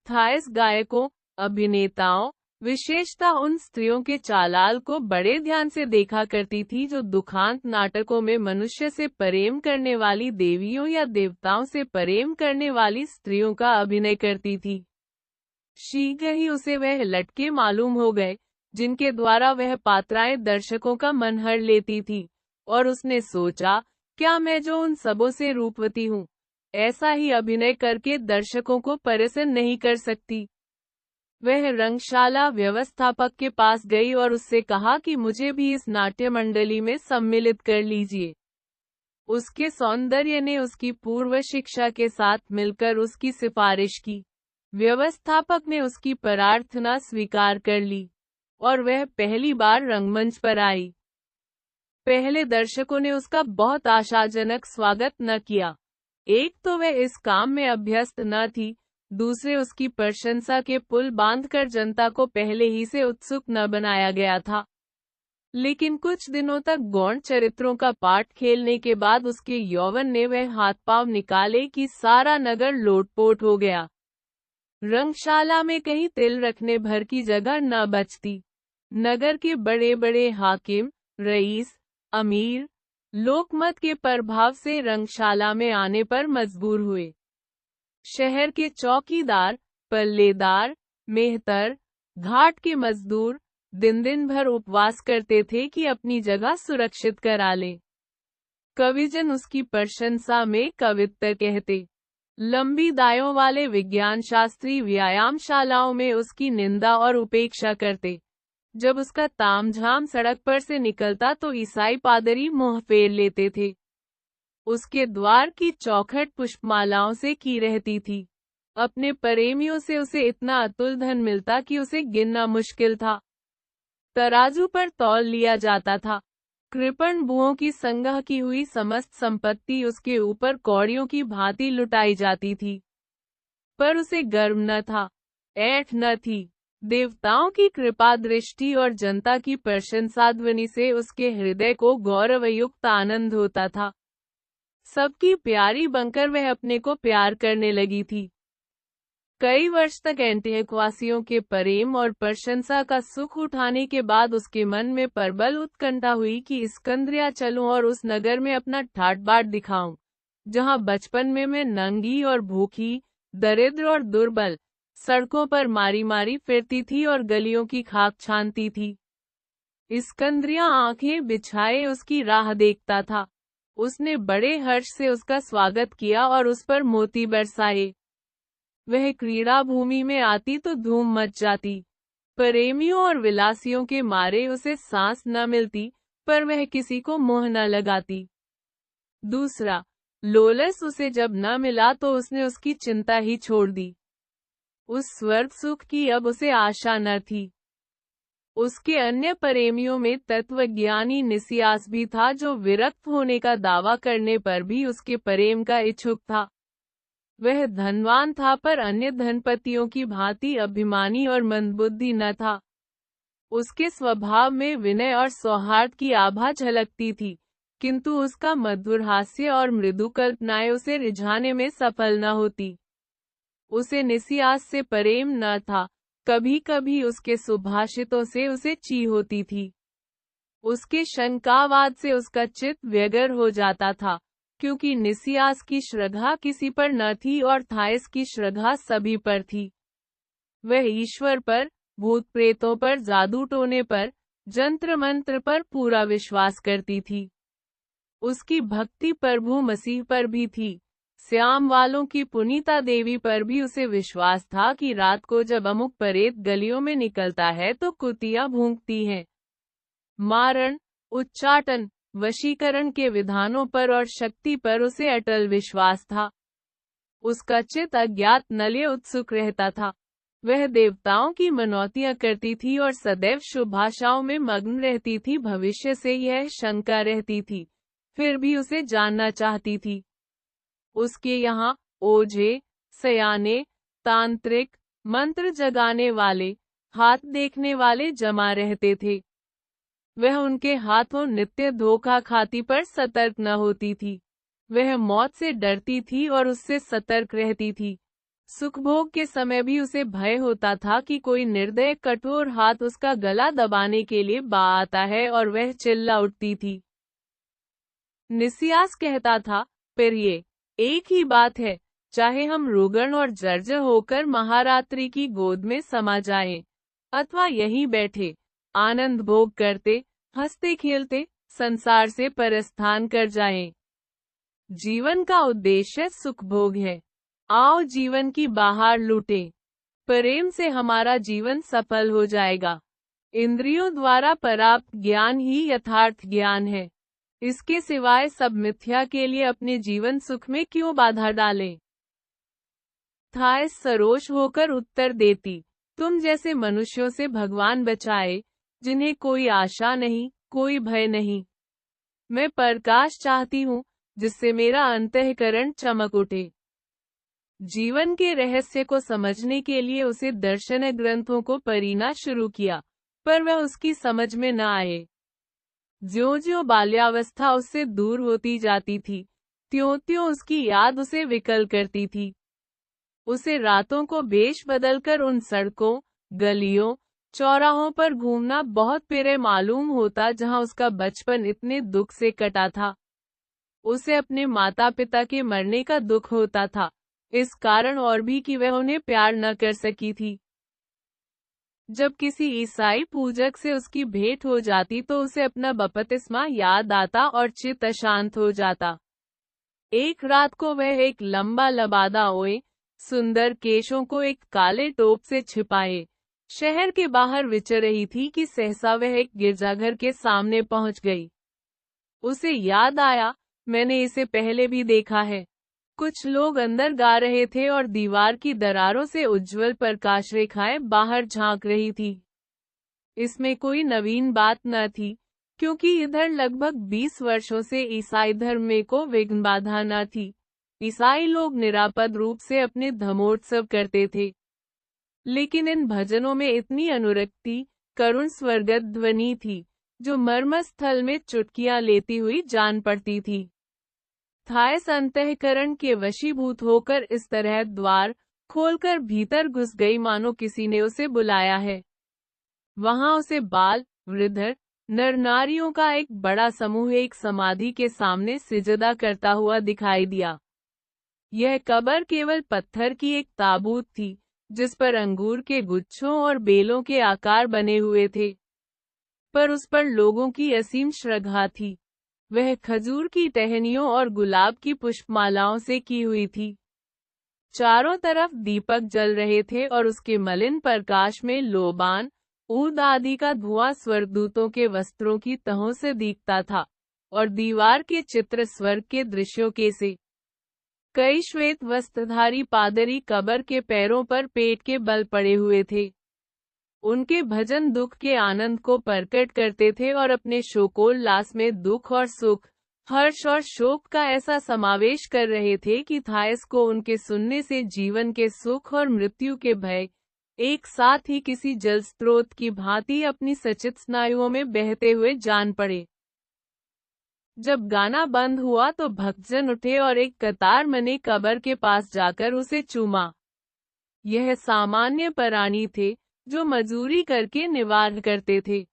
थाइस गायकों, अभिनेताओं, विशेषता उन स्त्रियों के चालाल को बड़े ध्यान से देखा करती थी जो दुखांत नाटकों में मनुष्य से प्रेम करने वाली देवियों या देवताओं से प्रेम करने वाली स्त्रियों का अभिनय करती थी। शीघ्र ही उसे वह लटके मालूम हो गए जिनके द्वारा वह पात्राएं दर्शकों का मन हर लेती थी, और उसने सोचा, क्या मैं जो उन सबों से रूपवती हूँ, ऐसा ही अभिनय करके दर्शकों को प्रसन्न नहीं कर सकती। वह रंगशाला व्यवस्थापक के पास गई और उससे कहा कि मुझे भी इस नाट्य मंडली में सम्मिलित कर लीजिए। उसके सौंदर्य ने उसकी पूर्व शिक्षा के साथ मिलकर उसकी सिफारिश की। व्यवस्थापक ने उसकी प्रार्थना स्वीकार कर ली और वह पहली बार रंगमंच पर आई। पहले दर्शकों ने उसका बहुत आशाजनक स्वागत न किया। एक तो वह इस काम में अभ्यस्त न थी, दूसरे उसकी प्रशंसा के पुल बांधकर जनता को पहले ही से उत्सुक न बनाया गया था। लेकिन कुछ दिनों तक गौण चरित्रों का पाठ खेलने के बाद उसके यौवन ने वह हाथ पांव निकाले कि सारा नगर लोटपोट हो गया। रंगशाला में कहीं तिल रखने भर की जगह न बचती। नगर के बड़े बड़े हाकिम, रईस, अमीर, लोकमत के प्रभाव से रंगशाला में आने पर मजबूर हुए। शहर के चौकीदार, पल्लेदार, मेहतर, घाट के मजदूर दिन दिन भर उपवास करते थे कि अपनी जगह सुरक्षित करा लें। कविजन उसकी प्रशंसा में कवित्तर कहते। लंबी दायों वाले विज्ञान शास्त्री व्यायामशालाओं में उसकी निंदा और उपेक्षा करते। जब उसका तामझाम सड़क पर से निकलता तो ईसाई पादरी मुंह फेर लेते थे। उसके द्वार की चौखट पुष्पमालाओं से की रहती थी। अपने प्रेमियों से उसे इतना अतुल धन मिलता कि उसे गिनना मुश्किल था। तराजू पर तौल लिया जाता था। कृपण बुओं की संग्रह की हुई समस्त संपत्ति उसके ऊपर कौड़ियों की भांति लुटाई जाती थी। पर उसे गर्व न था, ऐठ न थी। देवताओं की कृपा दृष्टि और जनता की प्रशंसा ध्वनि से उसके हृदय को गौरवयुक्त आनंद होता था। सबकी प्यारी बनकर वह अपने को प्यार करने लगी थी। कई वर्ष तक एंटियोक वासियों के प्रेम और प्रशंसा का सुख उठाने के बाद उसके मन में प्रबल उत्कंठा हुई कि इस्कंदरिया चलूं और उस नगर में अपना ठाट बाट दिखाऊं, जहां बचपन में मैं नंगी और भूखी, दरिद्र और दुर्बल, सड़कों पर मारी मारी फिरती थी और गलियों की खाक छानती थी। इस्कंदरिया आंखें बिछाए उसकी राह देखता था। उसने बड़े हर्ष से उसका स्वागत किया और उस पर मोती बरसाए। वह क्रीड़ा भूमि में आती तो धूम मच जाती। प्रेमियों और विलासियों के मारे उसे सांस न मिलती, पर वह किसी को मुंह न लगाती। दूसरा, लोलस उसे जब न मिला तो उसने उसकी चिंता ही छोड़ दी। उस स्वर्ग सुख की अब उसे आशा न थी। उसके अन्य प्रेमियों में तत्वज्ञानी निसियास भी था, जो विरक्त होने का दावा करने पर भी उसके प्रेम का इच्छुक था। वह धनवान था पर अन्य धनपतियों की भांति अभिमानी और मंदबुद्धि न था। उसके स्वभाव में विनय और सौहार्द की आभा झलकती थी, किंतु उसका मधुर हास्य और मृदु कल्पनाएं उसे रिझाने में सफल न होती। उसे निसियास से प्रेम न था, कभी कभी उसके सुभाषितों से उसे ची होती थी। उसके शंकावाद से उसका चित्त व्यग्र हो जाता था, क्योंकि निसियास की श्रद्धा किसी पर न थी और थाइस की श्रद्धा सभी पर थी। वह ईश्वर पर, भूत प्रेतों पर, जादू टोने पर, जंत्र मंत्र पर पूरा विश्वास करती थी। उसकी भक्ति प्रभु मसीह पर भी थी। श्याम वालों की पुनीता देवी पर भी उसे विश्वास था कि रात को जब अमुक प्रेत गलियों में निकलता है तो कुतियां भूंकती हैं। मारण, उच्चाटन, वशीकरण के विधानों पर और शक्ति पर उसे अटल विश्वास था। उसका चित्त अज्ञात नल्य उत्सुक रहता था। वह देवताओं की मनौतियां करती थी और सदैव शुभाशाओं में मग्न रहती थी। भविष्य से यह शंका रहती थी, फिर भी उसे जानना चाहती थी। उसके यहाँ ओझे, सयाने, तांत्रिक, मंत्र जगाने वाले, हाथ देखने वाले जमा रहते थे। वह उनके हाथों नित्य धोखा खाती पर सतर्क न होती थी। वह मौत से डरती थी और उससे सतर्क रहती थी। सुखभोग के समय भी उसे भय होता था कि कोई निर्दय कठोर हाथ उसका गला दबाने के लिए आता है, और वह चिल्ला उठती थी। निसियास कहता था, फिर ये एक ही बात है, चाहे हम रुग्ण और जर्जर होकर महारात्रि की गोद में समा जाएं, अथवा यहीं बैठे आनंद भोग करते, हंसते खेलते संसार से प्रस्थान कर जाएं। जीवन का उद्देश्य सुख भोग है। आओ जीवन की बहार लूटें। प्रेम से हमारा जीवन सफल हो जाएगा। इंद्रियों द्वारा प्राप्त ज्ञान ही यथार्थ ज्ञान है। इसके सिवाय सब मिथ्या के लिए अपने जीवन सुख में क्यों बाधा डालें? थायस सरोष होकर उत्तर देती, तुम जैसे मनुष्यों से भगवान बचाए, जिन्हें कोई आशा नहीं, कोई भय नहीं। मैं प्रकाश चाहती हूँ, जिससे मेरा अंतःकरण चमक उठे। जीवन के रहस्य को समझने के लिए उसे दर्शन ग्रंथों को पढ़ना शुरू किया, पर वह उसकी समझ में न आए। ज्यों-ज्यों बाल्यावस्था उससे दूर होती जाती थी, त्यों-त्यों उसकी याद उसे विकल करती थी। उसे रातों को वेश बदलकर उन सड़कों, गलियों, चौराहों पर घूमना बहुत प्रिय मालूम होता जहां उसका बचपन इतने दुख से कटा था। उसे अपने माता पिता के मरने का दुख होता था, इस कारण और भी कि वह उन्हें प्यार न कर सकी थी। जब किसी ईसाई पूजक से उसकी भेंट हो जाती तो उसे अपना बपतिस्मा याद आता और चित्त अशांत हो जाता। एक रात को वह एक लंबा लबादा ओए, सुंदर केशों को एक काले टोप से छिपाए, शहर के बाहर विचर रही थी कि सहसा वह एक गिरजाघर के सामने पहुंच गई। उसे याद आया, मैंने इसे पहले भी देखा है। कुछ लोग अंदर गा रहे थे और दीवार की दरारों से उज्जवल प्रकाश रेखाएं बाहर झांक रही थी। इसमें कोई नवीन बात न थी, क्योंकि इधर लगभग 20 वर्षों से ईसाई धर्म में को विघ्न बाधा न थी। ईसाई लोग निरापद रूप से अपने धर्मोत्सव करते थे, लेकिन इन भजनों में इतनी अनुरक्ति, करुण स्वर्गत ध्वनि थी, जो मर्मस्थल में चुटकियां लेती हुई जान पड़ती थी। थायस अंतःकरण के वशीभूत होकर इस तरह द्वार खोलकर भीतर घुस गई मानो किसी ने उसे बुलाया है। वहां उसे बाल, वृद्ध, नर नारियों का एक बड़ा समूह एक समाधि के सामने सिजदा करता हुआ दिखाई दिया। यह कब्र केवल पत्थर की एक ताबूत थी, जिस पर अंगूर के गुच्छों और बेलों के आकार बने हुए थे, पर उस पर लोगों की असीम श्रद्धा थी। वह खजूर की टहनियों और गुलाब की पुष्पमालाओं से की हुई थी। चारों तरफ दीपक जल रहे थे और उसके मलिन प्रकाश में लोबान, ऊद आदि का धुआं स्वर्गदूतों के वस्त्रों की तहों से दिखता था, और दीवार के चित्र स्वर्ग के दृश्यों के से। कई श्वेत वस्त्रधारी पादरी कब्र के पैरों पर पेट के बल पड़े हुए थे। उनके भजन दुख के आनंद को प्रकट करते थे और अपने शोकोल्लास में दुख और सुख, हर्ष और शोक का ऐसा समावेश कर रहे थे कि थायस को उनके सुनने से जीवन के सुख और मृत्यु के भय एक साथ ही किसी जल स्रोत की भांति अपनी सचित स्नायुओं में बहते हुए जान पड़े। जब गाना बंद हुआ तो भक्तजन उठे और एक कतार मने कब्र के पास जाकर उसे चूमा। यह सामान्य प्राणी थे, जो मजूरी करके निवार करते थे।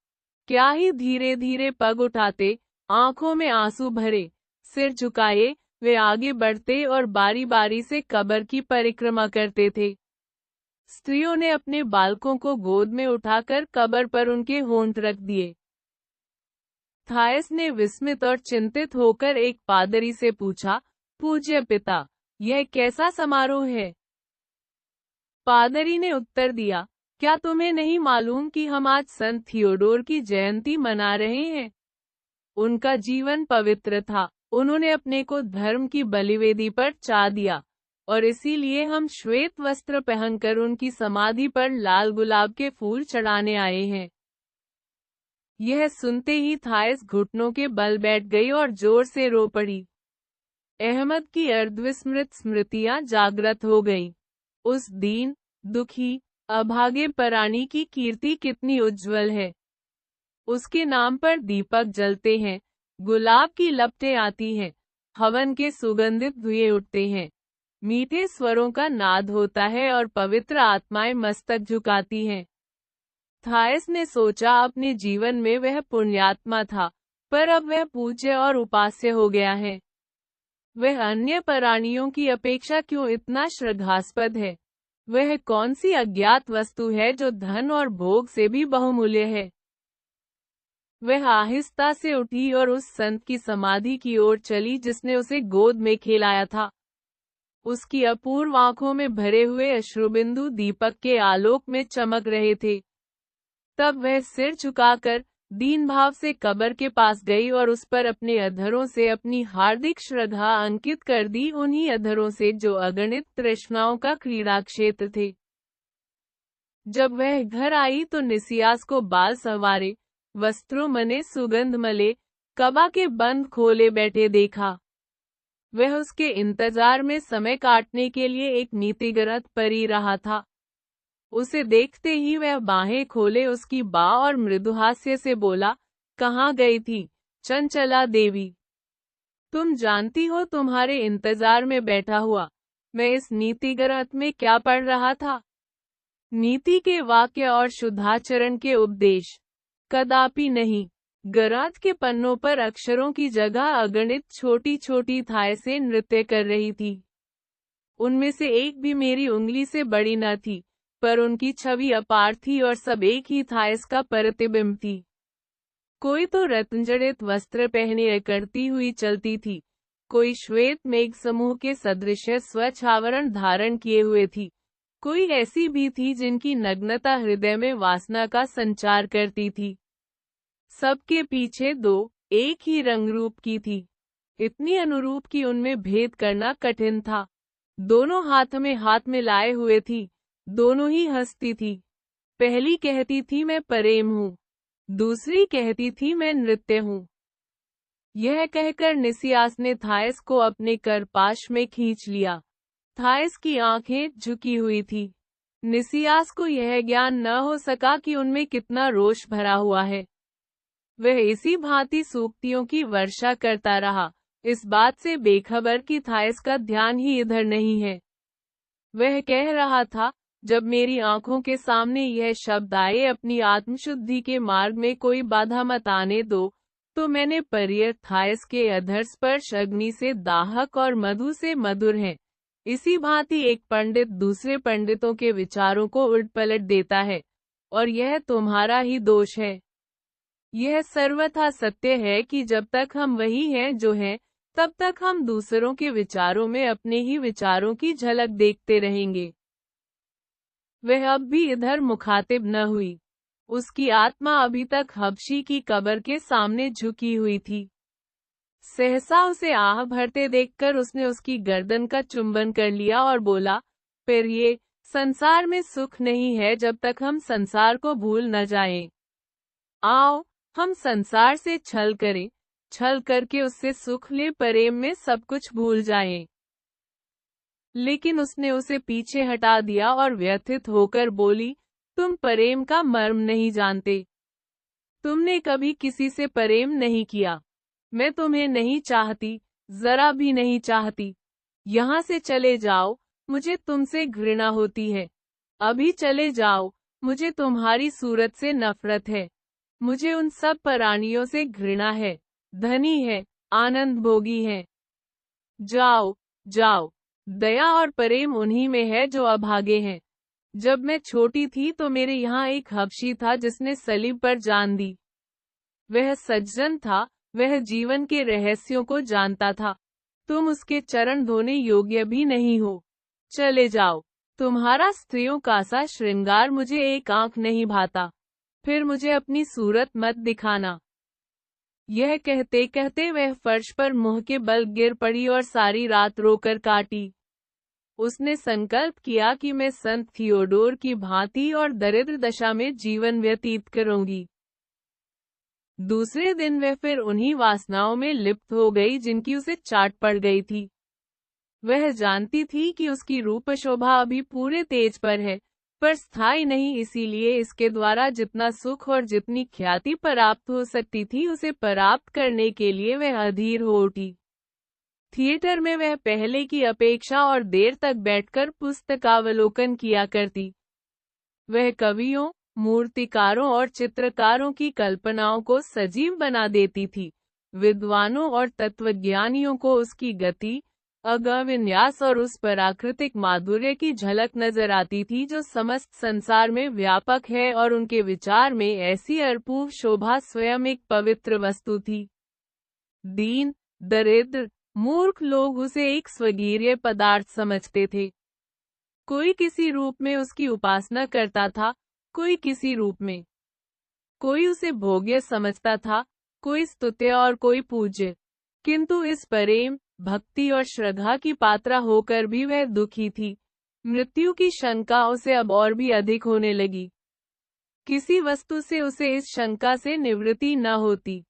क्या ही धीरे धीरे पग उठाते, आंखों में आंसू भरे, सिर झुकाए, वे आगे बढ़ते और बारी बारी से कब्र की परिक्रमा करते थे। स्त्रियों ने अपने बालकों को गोद में उठाकर कब्र पर उनके होंठ रख दिए। थायस ने विस्मित और चिंतित होकर एक पादरी से पूछा, पूज्य पिता, यह कैसा समारोह है? पादरी ने उत्तर दिया, क्या तुम्हें नहीं मालूम कि हम आज संत थियोडोर की जयंती मना रहे हैं? उनका जीवन पवित्र था, उन्होंने अपने को धर्म की बलिवेदी पर चा दिया, और इसीलिए हम श्वेत वस्त्र पहनकर उनकी समाधि पर लाल गुलाब के फूल चढ़ाने आए हैं। यह सुनते ही थायस घुटनों के बल बैठ गई और जोर से रो पड़ी। अहमद की अर्धविस्मृत स्मृतियां जागृत हो गईं। उस दीन, दुखी, अभागे प्राणी की कीर्ति कितनी उज्जवल है। उसके नाम पर दीपक जलते हैं, गुलाब की लपटें आती हैं, हवन के सुगंधित धुएं उठते हैं, मीठे स्वरों का नाद होता है और पवित्र आत्माएं मस्तक झुकाती हैं। थायस ने सोचा अपने जीवन में वह पुण्यात्मा था, पर अब वह पूज्य और उपास्य हो गया है। वह अन्य प्राणियों की अपेक्षा क्यों इतना श्रद्धास्पद है? वह कौन सी अज्ञात वस्तु है जो धन और भोग से भी बहुमूल्य है? वह आहिस्ता से उठी और उस संत की समाधि की ओर चली जिसने उसे गोद में खेलाया था। उसकी अपूर्व आंखों में भरे हुए अश्रुबिंदु दीपक के आलोक में चमक रहे थे। तब वह सिर झुकाकर दीन भाव से कब्र के पास गई और उस पर अपने अधरों से अपनी हार्दिक श्रद्धा अंकित कर दी, उन्हीं अधरों से जो अगणित तृष्णाओं का क्रीड़ा क्षेत्र थे। जब वह घर आई तो निसियास को बाल संवारे, वस्त्रों मने सुगंध मले, कबा के बंद खोले बैठे देखा। वह उसके इंतजार में समय काटने के लिए एक नीतिगत परी रहा था। उसे देखते ही वह बाहें खोले उसकी बा और मृदुहास्य से बोला, कहाँ गई थी चंचला देवी? तुम जानती हो तुम्हारे इंतजार में बैठा हुआ मैं इस नीतिगत में क्या पढ़ रहा था? नीति के वाक्य और शुद्धाचरण के उपदेश। कदापि नहीं। गरात के पन्नों पर अक्षरों की जगह अगणित छोटी छोटी थायसें नृत्य कर रही थी। उनमें से एक भी मेरी उंगली से बड़ी न थी, पर उनकी छवि अपार थी और सब एक ही थायस का प्रतिबिंब थी। कोई तो रत्नजड़ित वस्त्र पहने करती हुई चलती थी, कोई श्वेत मेघ समूह के सदृश स्वच्छ आवरण धारण किए हुए थी, कोई ऐसी भी थी जिनकी नग्नता हृदय में वासना का संचार करती थी। सबके पीछे दो एक ही रंग रूप की थी, इतनी अनुरूप कि उनमें भेद करना कठिन था। दोनों हाथ में हाथ मिलाए हुए थी, दोनों ही हंसती थी। पहली कहती थी मैं प्रेम हूँ, दूसरी कहती थी मैं नृत्य हूँ। यह कहकर निसियास ने थायस को अपने करपाश में खींच लिया। थायस की आंखें झुकी हुई थी। निसियास को यह ज्ञान न हो सका कि उनमें कितना रोष भरा हुआ है। वह इसी भांति सूक्तियों की वर्षा करता रहा, इस बात से बेखबर कि थायस का ध्यान ही इधर नहीं है। वह कह रहा था, जब मेरी आंखों के सामने यह शब्द आए, अपनी आत्मशुद्धि के मार्ग में कोई बाधा मत आने दो, तो मैंने परियर थायस के अधर स्पर्श अग्नि से दाहक और मधु से मधुर है। इसी भांति एक पंडित दूसरे पंडितों के विचारों को उलट-पलट देता है, और यह तुम्हारा ही दोष है। यह सर्वथा सत्य है कि जब तक हम वही हैं जो हैं, तब तक हम दूसरों के विचारों में अपने ही विचारों की झलक देखते रहेंगे। वह अब भी इधर मुखातिब न हुई। उसकी आत्मा अभी तक हबशी की कब्र के सामने झुकी हुई थी। सहसा उसे आह भरते देखकर उसने उसकी गर्दन का चुंबन कर लिया और बोला, फिर ये संसार में सुख नहीं है जब तक हम संसार को भूल न जाएं। आओ, हम संसार से छल करें, छल करके उससे सुख ले, प्रेम में सब कुछ भूल जाएं। लेकिन उसने उसे पीछे हटा दिया और व्यथित होकर बोली, तुम प्रेम का मर्म नहीं जानते। तुमने कभी किसी से प्रेम नहीं किया। मैं तुम्हें नहीं चाहती, जरा भी नहीं चाहती। यहाँ से चले जाओ, मुझे तुमसे घृणा होती है। अभी चले जाओ, मुझे तुम्हारी सूरत से नफरत है। मुझे उन सब प्राणियों से घृणा है, धनी है, आनंद भोगी है। जाओ, जाओ। दया और प्रेम उन्हीं में है जो अभागे हैं। जब मैं छोटी थी तो मेरे यहाँ एक हबशी था जिसने सलीब पर जान दी। वह सज्जन था, वह जीवन के रहस्यों को जानता था। तुम उसके चरण धोने योग्य भी नहीं हो। चले जाओ। तुम्हारा स्त्रियों का सा श्रृंगार मुझे एक आंख नहीं भाता। फिर मुझे अपनी सूरत मत दिखाना। यह कहते कहते वह फर्श पर मुंह के बल गिर पड़ी और सारी रात रोकर काटी। उसने संकल्प किया कि मैं संत थियोडोर की भांति और दरिद्र दशा में जीवन व्यतीत करूंगी। दूसरे दिन वह फिर उन्हीं वासनाओं में लिप्त हो गई जिनकी उसे चाट पड़ गई थी। वह जानती थी कि उसकी रूप शोभा अभी पूरे तेज पर है, पर स्थायी नहीं, इसीलिए इसके द्वारा जितना सुख और जितनी ख्याति प्राप्त हो सकती थी उसे प्राप्त करने के लिए वह अधीर हो उठी। थिएटर में वह पहले की अपेक्षा और देर तक बैठकर पुस्तकावलोकन किया करती। वह कवियों, मूर्तिकारों और चित्रकारों की कल्पनाओं को सजीव बना देती थी। विद्वानों और तत्वज्ञानियों को उसकी गति, अगविन्यास और उस प्राकृतिक माधुर्य की झलक नजर आती थी जो समस्त संसार में व्यापक है, और उनके विचार में ऐसी अपूर्व शोभा स्वयं एक पवित्र वस्तु थी। दीन, दरिद्र, मूर्ख लोग उसे एक स्वगीर्य पदार्थ समझते थे। कोई किसी रूप में उसकी उपासना करता था, कोई किसी रूप में। कोई उसे भोग्य समझता था, कोई स्तुत्य और कोई पूज्य। किंतु इस प्रेम, भक्ति और श्रद्धा की पात्रा होकर भी वह दुखी थी। मृत्यु की शंका उसे अब और भी अधिक होने लगी। किसी वस्तु से उसे इस शंका से निवृत्ति न होती।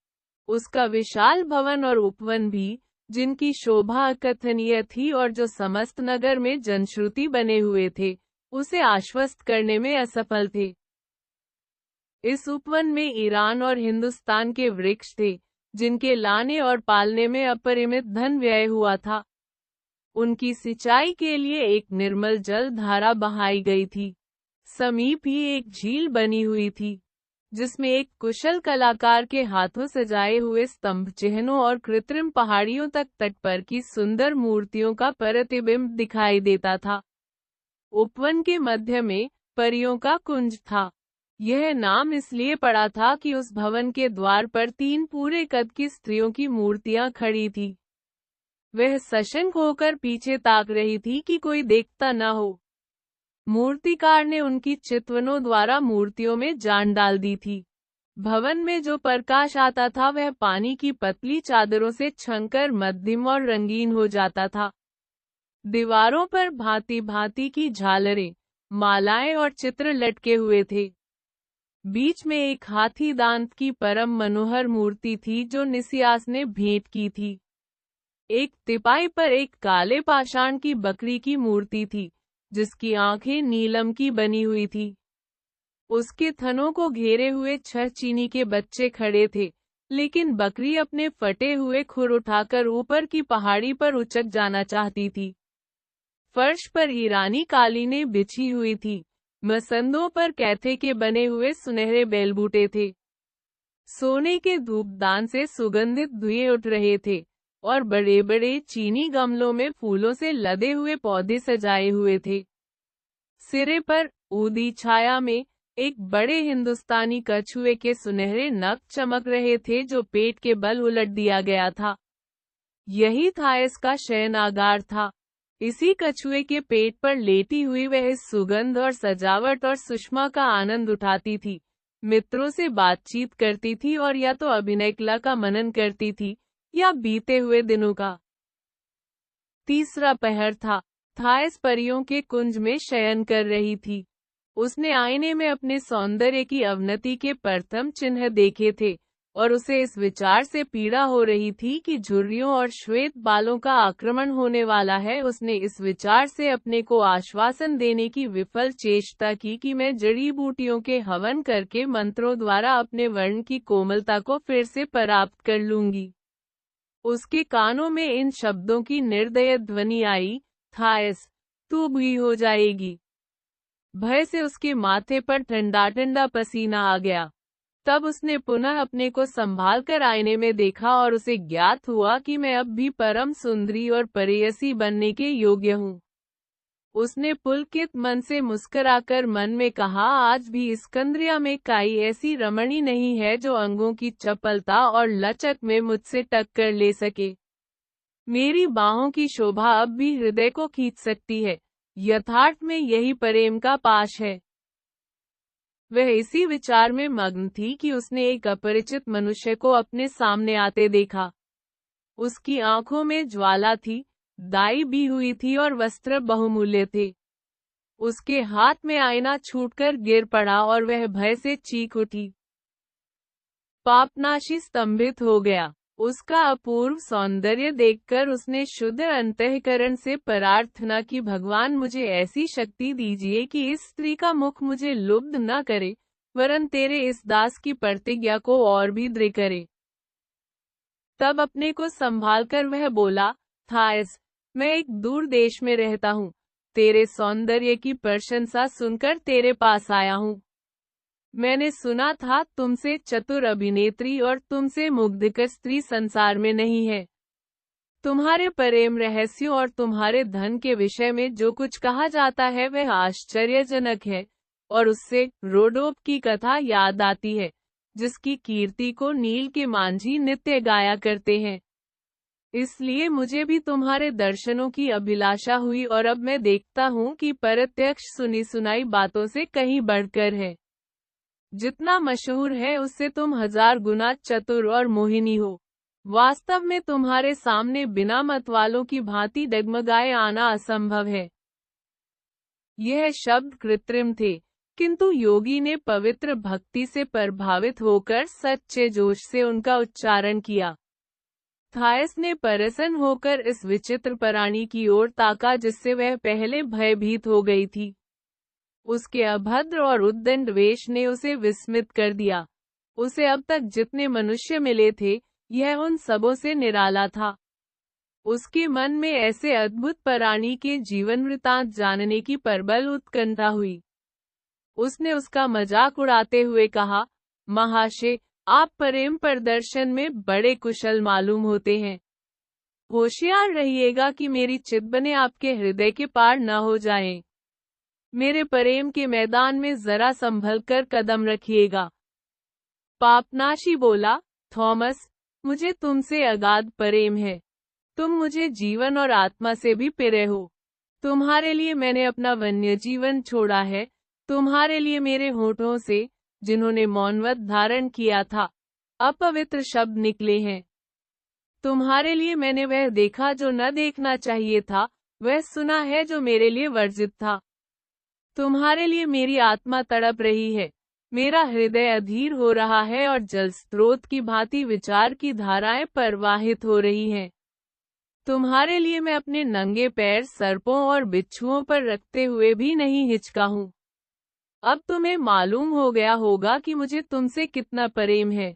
उसका विशाल भवन और उपवन भी, जिनकी शोभा अकथनीय थी और जो समस्त नगर में जनश्रुति बने हुए थे, उसे आश्वस्त करने में असफल थे। इस उपवन में ईरान और हिंदुस्तान के वृक्ष थे, जिनके लाने और पालने में अपरिमित धन व्यय हुआ था। उनकी सिंचाई के लिए एक निर्मल जल धारा बहाई गई थी। समीप ही एक झील बनी हुई थी, जिसमें एक कुशल कलाकार के हाथों सजाए हुए स्तंभ चिन्हों और कृत्रिम पहाड़ियों तक तट पर की सुंदर मूर्तियों का प्रतिबिंब दिखाई देता था। उपवन के मध्य में परियों का कुंज था। यह नाम इसलिए पड़ा था कि उस भवन के द्वार पर 3 पूरे कद की स्त्रियों की मूर्तियां खड़ी थी। वह सशंक होकर पीछे ताक रही थी कि कोई देखता न हो। मूर्तिकार ने उनकी चितवनों द्वारा मूर्तियों में जान डाल दी थी। भवन में जो प्रकाश आता था वह पानी की पतली चादरों से छनकर मध्यम और रंगीन हो जाता था। दीवारों पर भांति भांति की झालरें, मालाएं और चित्र लटके हुए थे। बीच में एक हाथी दांत की परम मनोहर मूर्ति थी जो निसियास ने भेंट की थी। एक तिपाई पर एक काले पाषाण की बकरी की मूर्ति थी, जिसकी आंखें नीलम की बनी हुई थी। उसके थनों को घेरे हुए 6 चीनी के बच्चे खड़े थे, लेकिन बकरी अपने फटे हुए खुर उठाकर ऊपर की पहाड़ी पर उचक जाना चाहती थी। फर्श पर ईरानी कालीनें बिछी हुई थी। मसंदों पर कैथे के बने हुए सुनहरे बेलबूटे थे। सोने के धूपदान से सुगंधित धुएं उठ रहे थे, और बड़े बड़े चीनी गमलों में फूलों से लदे हुए पौधे सजाए हुए थे। सिरे पर ऊदी छाया में एक बड़े हिंदुस्तानी कछुए के सुनहरे नख चमक रहे थे जो पेट के बल उलट दिया गया था। यही थायस का शयनागार था। इसी कछुए के पेट पर लेटी हुई वह इस सुगंध और सजावट और सुषमा का आनंद उठाती थी, मित्रों से बातचीत करती थी और या तो अभिनय कला का मनन करती थी या बीते हुए दिनों का। तीसरा पहर था। थायस परियों के कुंज में शयन कर रही थी। उसने आईने में अपने सौंदर्य की अवनति के प्रथम चिन्ह देखे थे, और उसे इस विचार से पीड़ा हो रही थी कि झुर्रियों और श्वेत बालों का आक्रमण होने वाला है। उसने इस विचार से अपने को आश्वासन देने की विफल चेष्टा की कि मैं जड़ी बूटियों के हवन करके मंत्रों द्वारा अपने वर्ण की कोमलता को फिर से प्राप्त कर लूंगी। उसके कानों में इन शब्दों की निर्दय ध्वनि आई, थायस, तू भी हो जाएगी। भय से उसके माथे पर ठंडा ठंडा पसीना आ गया। तब उसने पुनः अपने को संभाल कर आईने में देखा और उसे ज्ञात हुआ कि मैं अब भी परम सुंदरी और प्रेयसी बनने के योग्य हूँ। उसने पुलकित मन से मुस्कुराकर मन में कहा, आज भी स्कंद्रिया में कोई ऐसी रमणी नहीं है जो अंगों की चपलता और लचक में मुझसे टक्कर ले सके। मेरी बाहों की शोभा अब भी हृदय को खींच सकती है। यथार्थ में यही प्रेम का पाश है। वह इसी विचार में मग्न थी कि उसने एक अपरिचित मनुष्य को अपने सामने आते देखा। उसकी आंखों में ज्वाला थी, दाई भी हुई थी और वस्त्र बहुमूल्य थे। उसके हाथ में आईना छूटकर गिर पड़ा और वह भय से चीख उठी। पापनाशी स्तंभित हो गया। उसका अपूर्व सौंदर्य देखकर उसने शुद्ध अंतःकरण से प्रार्थना की, भगवान मुझे ऐसी शक्ति दीजिए कि इस स्त्री का मुख मुझे लुब्ध न करे, वरन तेरे इस दास की प्रतिज्ञा को और भी दृढ़ करे। तब अपने को संभालकर वह बोला, थायस, मैं एक दूर देश में रहता हूँ, तेरे सौंदर्य की प्रशंसा सुनकर तेरे पास आया हूँ। मैंने सुना था तुमसे चतुर अभिनेत्री और तुमसे मुग्धकर स्त्री संसार में नहीं है। तुम्हारे प्रेम रहस्यों और तुम्हारे धन के विषय में जो कुछ कहा जाता है वह आश्चर्यजनक है, और उससे रोडोप की कथा याद आती है, जिसकी कीर्ति को नील के मांझी नित्य गाया करते हैं। इसलिए मुझे भी तुम्हारे दर्शनों की अभिलाषा हुई, और अब मैं देखता हूँ कि प्रत्यक्ष सुनी सुनाई बातों से कहीं बढ़कर है। जितना मशहूर है उससे तुम 1000 गुना चतुर और मोहिनी हो। वास्तव में तुम्हारे सामने बिना मतवालों की भांति डगमगाए आना असंभव है। यह शब्द कृत्रिम थे, किंतु योगी ने पवित्र भक्ति से प्रभावित होकर सच्चे जोश से उनका उच्चारण किया। थायस ने प्रसन्न होकर इस विचित्र प्राणी की ओर ताका जिससे वह पहले भयभीत हो गई थी। उसके अभद्र और उद्दंड वेश ने उसे विस्मित कर दिया। उसे अब तक जितने मनुष्य मिले थे, यह उन सबों से निराला था। उसके मन में ऐसे अद्भुत प्राणी के जीवन वृत्तांत जानने की प्रबल उत्कंठा हुई। उसने उसका मजाक उड़ाते हुए कहा, महाशय, आप प्रेम प्रदर्शन में बड़े कुशल मालूम होते हैं। होशियार रहिएगा कि मेरी चितबने आपके हृदय के पार न हो जाएं। मेरे प्रेम के मैदान में जरा संभल कर कदम रखिएगा। पापनाशी बोला, थॉमस, मुझे तुमसे अगाध प्रेम है। तुम मुझे जीवन और आत्मा से भी प्रिय हो। तुम्हारे लिए मैंने अपना वन्य जीवन छोड़ा है। तुम्हारे लिए मेरे होठों से, जिन्होंने मौनव्रत धारण किया था, अपवित्र शब्द निकले हैं। तुम्हारे लिए मैंने वह देखा जो न देखना चाहिए था, वह सुना है जो मेरे लिए वर्जित था। तुम्हारे लिए मेरी आत्मा तड़प रही है, मेरा हृदय अधीर हो रहा है और जल स्रोत की भांति विचार की धाराएं प्रवाहित हो रही हैं। तुम्हारे लिए मैं अपने नंगे पैर सर्पों और बिच्छुओं पर रखते हुए भी नहीं हिचका हूँ। अब तुम्हें मालूम हो गया होगा कि मुझे तुमसे कितना प्रेम है।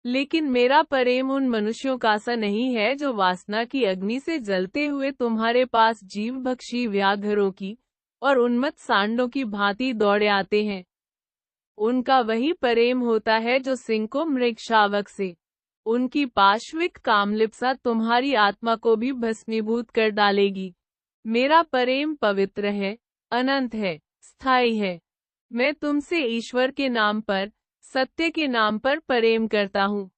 लेकिन मेरा प्रेम उन मनुष्यों का सा नहीं है जो वासना की अग्नि से जलते हुए तुम्हारे पास जीवभक्षी व्याघ्रों की और उन्मत्त सांडों की भांति दौड़े आते हैं। उनका वही प्रेम होता है जो सिंह को मृग शावक से। उनकी पाश्विक कामलिप्सा तुम्हारी आत्मा को भी भस्मीभूत कर डालेगी। मेरा प्रेम पवित्र है, अनंत है, स्थायी है। मैं तुमसे ईश्वर के नाम पर, सत्य के नाम पर प्रेम करता हूँ।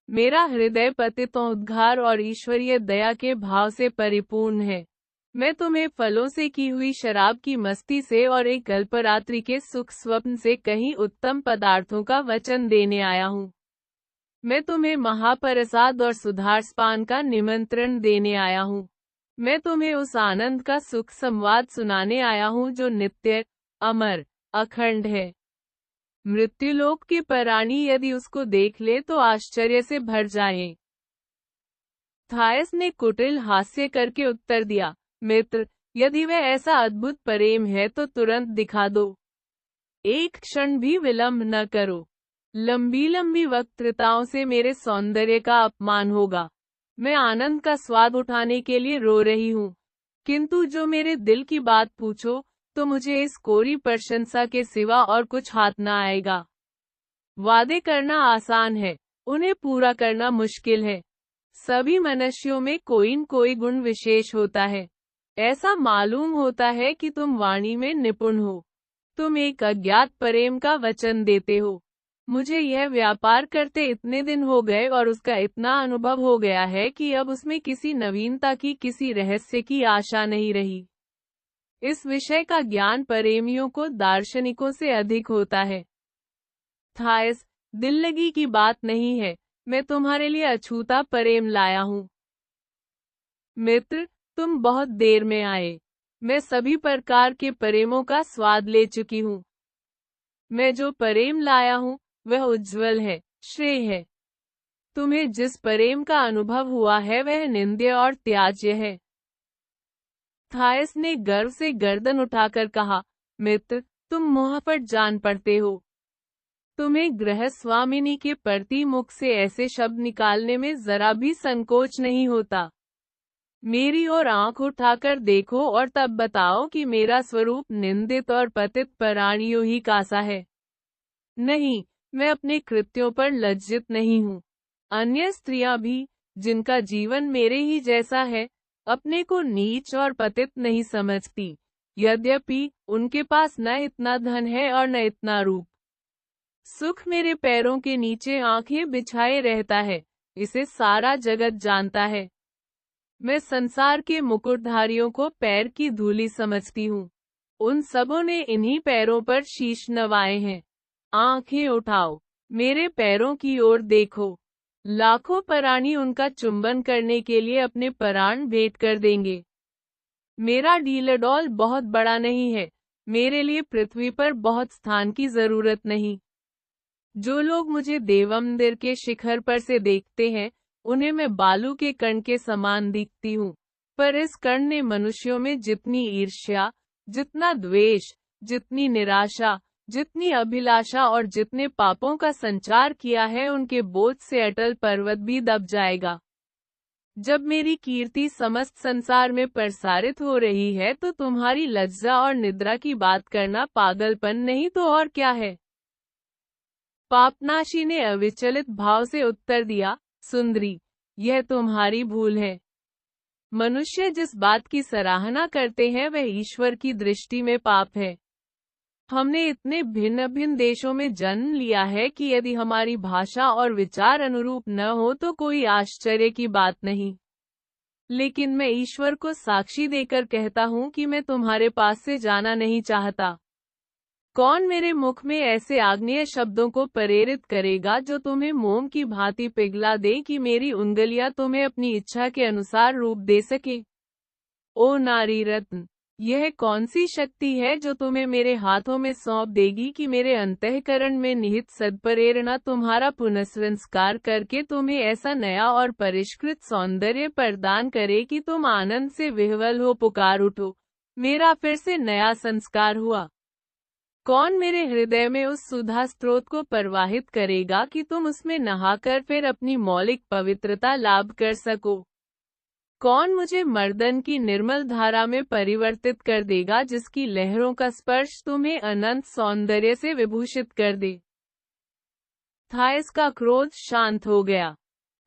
मेरा हृदय पतितोद्धार और ईश्वरीय दया के भाव से परिपूर्ण है। मैं तुम्हें फलों से की हुई शराब की मस्ती से और एक अल्परात्रि के सुख स्वप्न से कहीं उत्तम पदार्थों का वचन देने आया हूँ। मैं तुम्हें महाप्रसाद और सुधारस्पान का निमंत्रण देने आया हूँ। मैं तुम्हें उस आनंद का सुख संवाद सुनाने आया हूँ जो नित्य, अमर, अखंड है। मृत्युलोक के प्राणी यदि उसको देख ले तो आश्चर्य से भर जाएं। थायस ने कुटिल हास्य करके उत्तर दिया, मित्र, यदि वह ऐसा अद्भुत प्रेम है तो तुरंत दिखा दो। एक क्षण भी विलंब न करो। लंबी लंबी वक्तृताओं से मेरे सौंदर्य का अपमान होगा। मैं आनंद का स्वाद उठाने के लिए रो रही हूँ, किंतु जो मेरे दिल की बात पूछो तो मुझे इस कोरी प्रशंसा के सिवा और कुछ हाथ न आएगा। वादे करना आसान है, उन्हें पूरा करना मुश्किल है। सभी मनुष्यों में कोई न कोई गुण विशेष होता है। ऐसा मालूम होता है कि तुम वाणी में निपुण हो। तुम एक अज्ञात प्रेम का वचन देते हो। मुझे यह व्यापार करते इतने दिन हो गए और उसका इतना अनुभव हो गया है कि अब उसमें किसी नवीनता की, किसी रहस्य की आशा नहीं रही। इस विषय का ज्ञान प्रेमियों को दार्शनिकों से अधिक होता है। थायस, दिल लगी की बात नहीं है, मैं तुम्हारे लिए अछूता प्रेम लाया हूँ। मित्र, तुम बहुत देर में आए। मैं सभी प्रकार के प्रेमों का स्वाद ले चुकी हूँ। मैं जो प्रेम लाया हूँ वह उज्जवल है, श्रेय है। तुम्हें जिस प्रेम का अनुभव हुआ है वह निंद्य और त्याज्य है। थायस ने गर्व से गर्दन उठाकर कहा, मित्र, तुम मुंहफट जान पड़ते हो। तुम्हें गृहस्वामिनी के प्रति मुख से ऐसे शब्द निकालने में जरा भी संकोच नहीं होता। मेरी ओर आंख उठाकर देखो और तब बताओ कि मेरा स्वरूप निंदित और पतित प्राणियों ही कासा है। नहीं, मैं अपने कृत्यों पर लज्जित नहीं हूँ। अन्य स्त्रियां भी, जिनका जीवन मेरे ही जैसा है, अपने को नीच और पतित नहीं समझती, यद्यपि उनके पास न इतना धन है और न इतना रूप। सुख मेरे पैरों के नीचे आंखें बिछाए रहता है, इसे सारा जगत जानता है। मैं संसार के मुकुटधारियों को पैर की धूली समझती हूँ। उन सबों ने इन्हीं पैरों पर शीश नवाए हैं। आंखें उठाओ, मेरे पैरों की ओर देखो। लाखों प्राणी उनका चुंबन करने के लिए अपने प्राण भेंट कर देंगे। मेरा डीलडॉल बहुत बड़ा नहीं है, मेरे लिए पृथ्वी पर बहुत स्थान की जरूरत नहीं। जो लोग मुझे देवमंदिर के शिखर पर से देखते हैं, उन्हें मैं बालू के कण के समान दिखती हूँ, पर इस कण ने मनुष्यों में जितनी ईर्ष्या, जितना द्वेष, जितनी निराशा, जितनी अभिलाषा और जितने पापों का संचार किया है, उनके बोझ से अटल पर्वत भी दब जाएगा। जब मेरी कीर्ति समस्त संसार में प्रसारित हो रही है तो तुम्हारी लज्जा और निद्रा की बात करना पागलपन नहीं तो और क्या है। पापनाशी ने अविचलित भाव से उत्तर दिया, सुंदरी, यह तुम्हारी भूल है। मनुष्य जिस बात की सराहना करते हैं वह ईश्वर की दृष्टि में पाप है। हमने इतने भिन्न भिन्न देशों में जन्म लिया है कि यदि हमारी भाषा और विचार अनुरूप न हो तो कोई आश्चर्य की बात नहीं। लेकिन मैं ईश्वर को साक्षी देकर कहता हूँ कि मैं तुम्हारे पास से जाना नहीं चाहता। कौन मेरे मुख में ऐसे आग्नेय शब्दों को प्रेरित करेगा जो तुम्हें मोम की भांति पिघला दे कि मेरी उंगलियां तुम्हें अपनी इच्छा के अनुसार रूप दे सके। ओ नारी रत्न, यह कौन सी शक्ति है जो तुम्हें मेरे हाथों में सौंप देगी कि मेरे अंतःकरण में निहित सद्प्रेरणा तुम्हारा पुनःसंस्कार करके तुम्हें ऐसा नया और परिष्कृत सौंदर्य प्रदान करे कि तुम आनंद से विह्वल हो पुकार उठो, मेरा फिर से नया संस्कार हुआ। कौन मेरे हृदय में उस सुधा स्रोत को प्रवाहित करेगा कि तुम उसमें नहाकर फिर अपनी मौलिक पवित्रता लाभ कर सको। कौन मुझे मर्दन की निर्मल धारा में परिवर्तित कर देगा जिसकी लहरों का स्पर्श तुम्हें अनंत सौंदर्य से विभूषित कर दे। थायस का क्रोध शांत हो गया।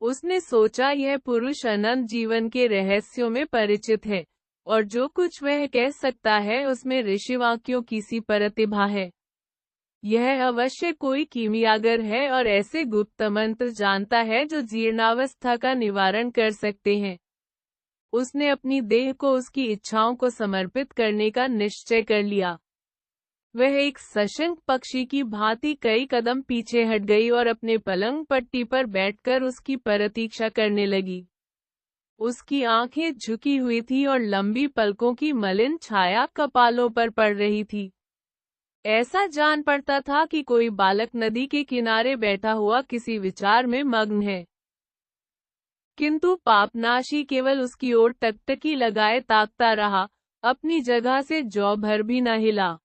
उसने सोचा यह पुरुष अनंत जीवन के रहस्यों में परिचित है, और जो कुछ वह कह सकता है उसमें ऋषिवाक्यों की सी प्रतिभा है। यह अवश्य कोई कीमियागर है और ऐसे गुप्त मंत्र जानता है जो जीर्णावस्था का निवारण कर सकते हैं। उसने अपनी देह को उसकी इच्छाओं को समर्पित करने का निश्चय कर लिया। वह एक सशंक पक्षी की भांति कई कदम पीछे हट गई और अपने पलंग पट्टी पर बैठकर उसकी प्रतीक्षा करने लगी। उसकी आंखें झुकी हुई थी और लंबी पलकों की मलिन छाया कपालों पर पड़ रही थी। ऐसा जान पड़ता था कि कोई बालक नदी के किनारे बैठा हुआ किसी विचार में मग्न है। किंतु पापनाशी केवल उसकी ओर टकटकी लगाए ताकता रहा, अपनी जगह से जौ भर भी न हिला।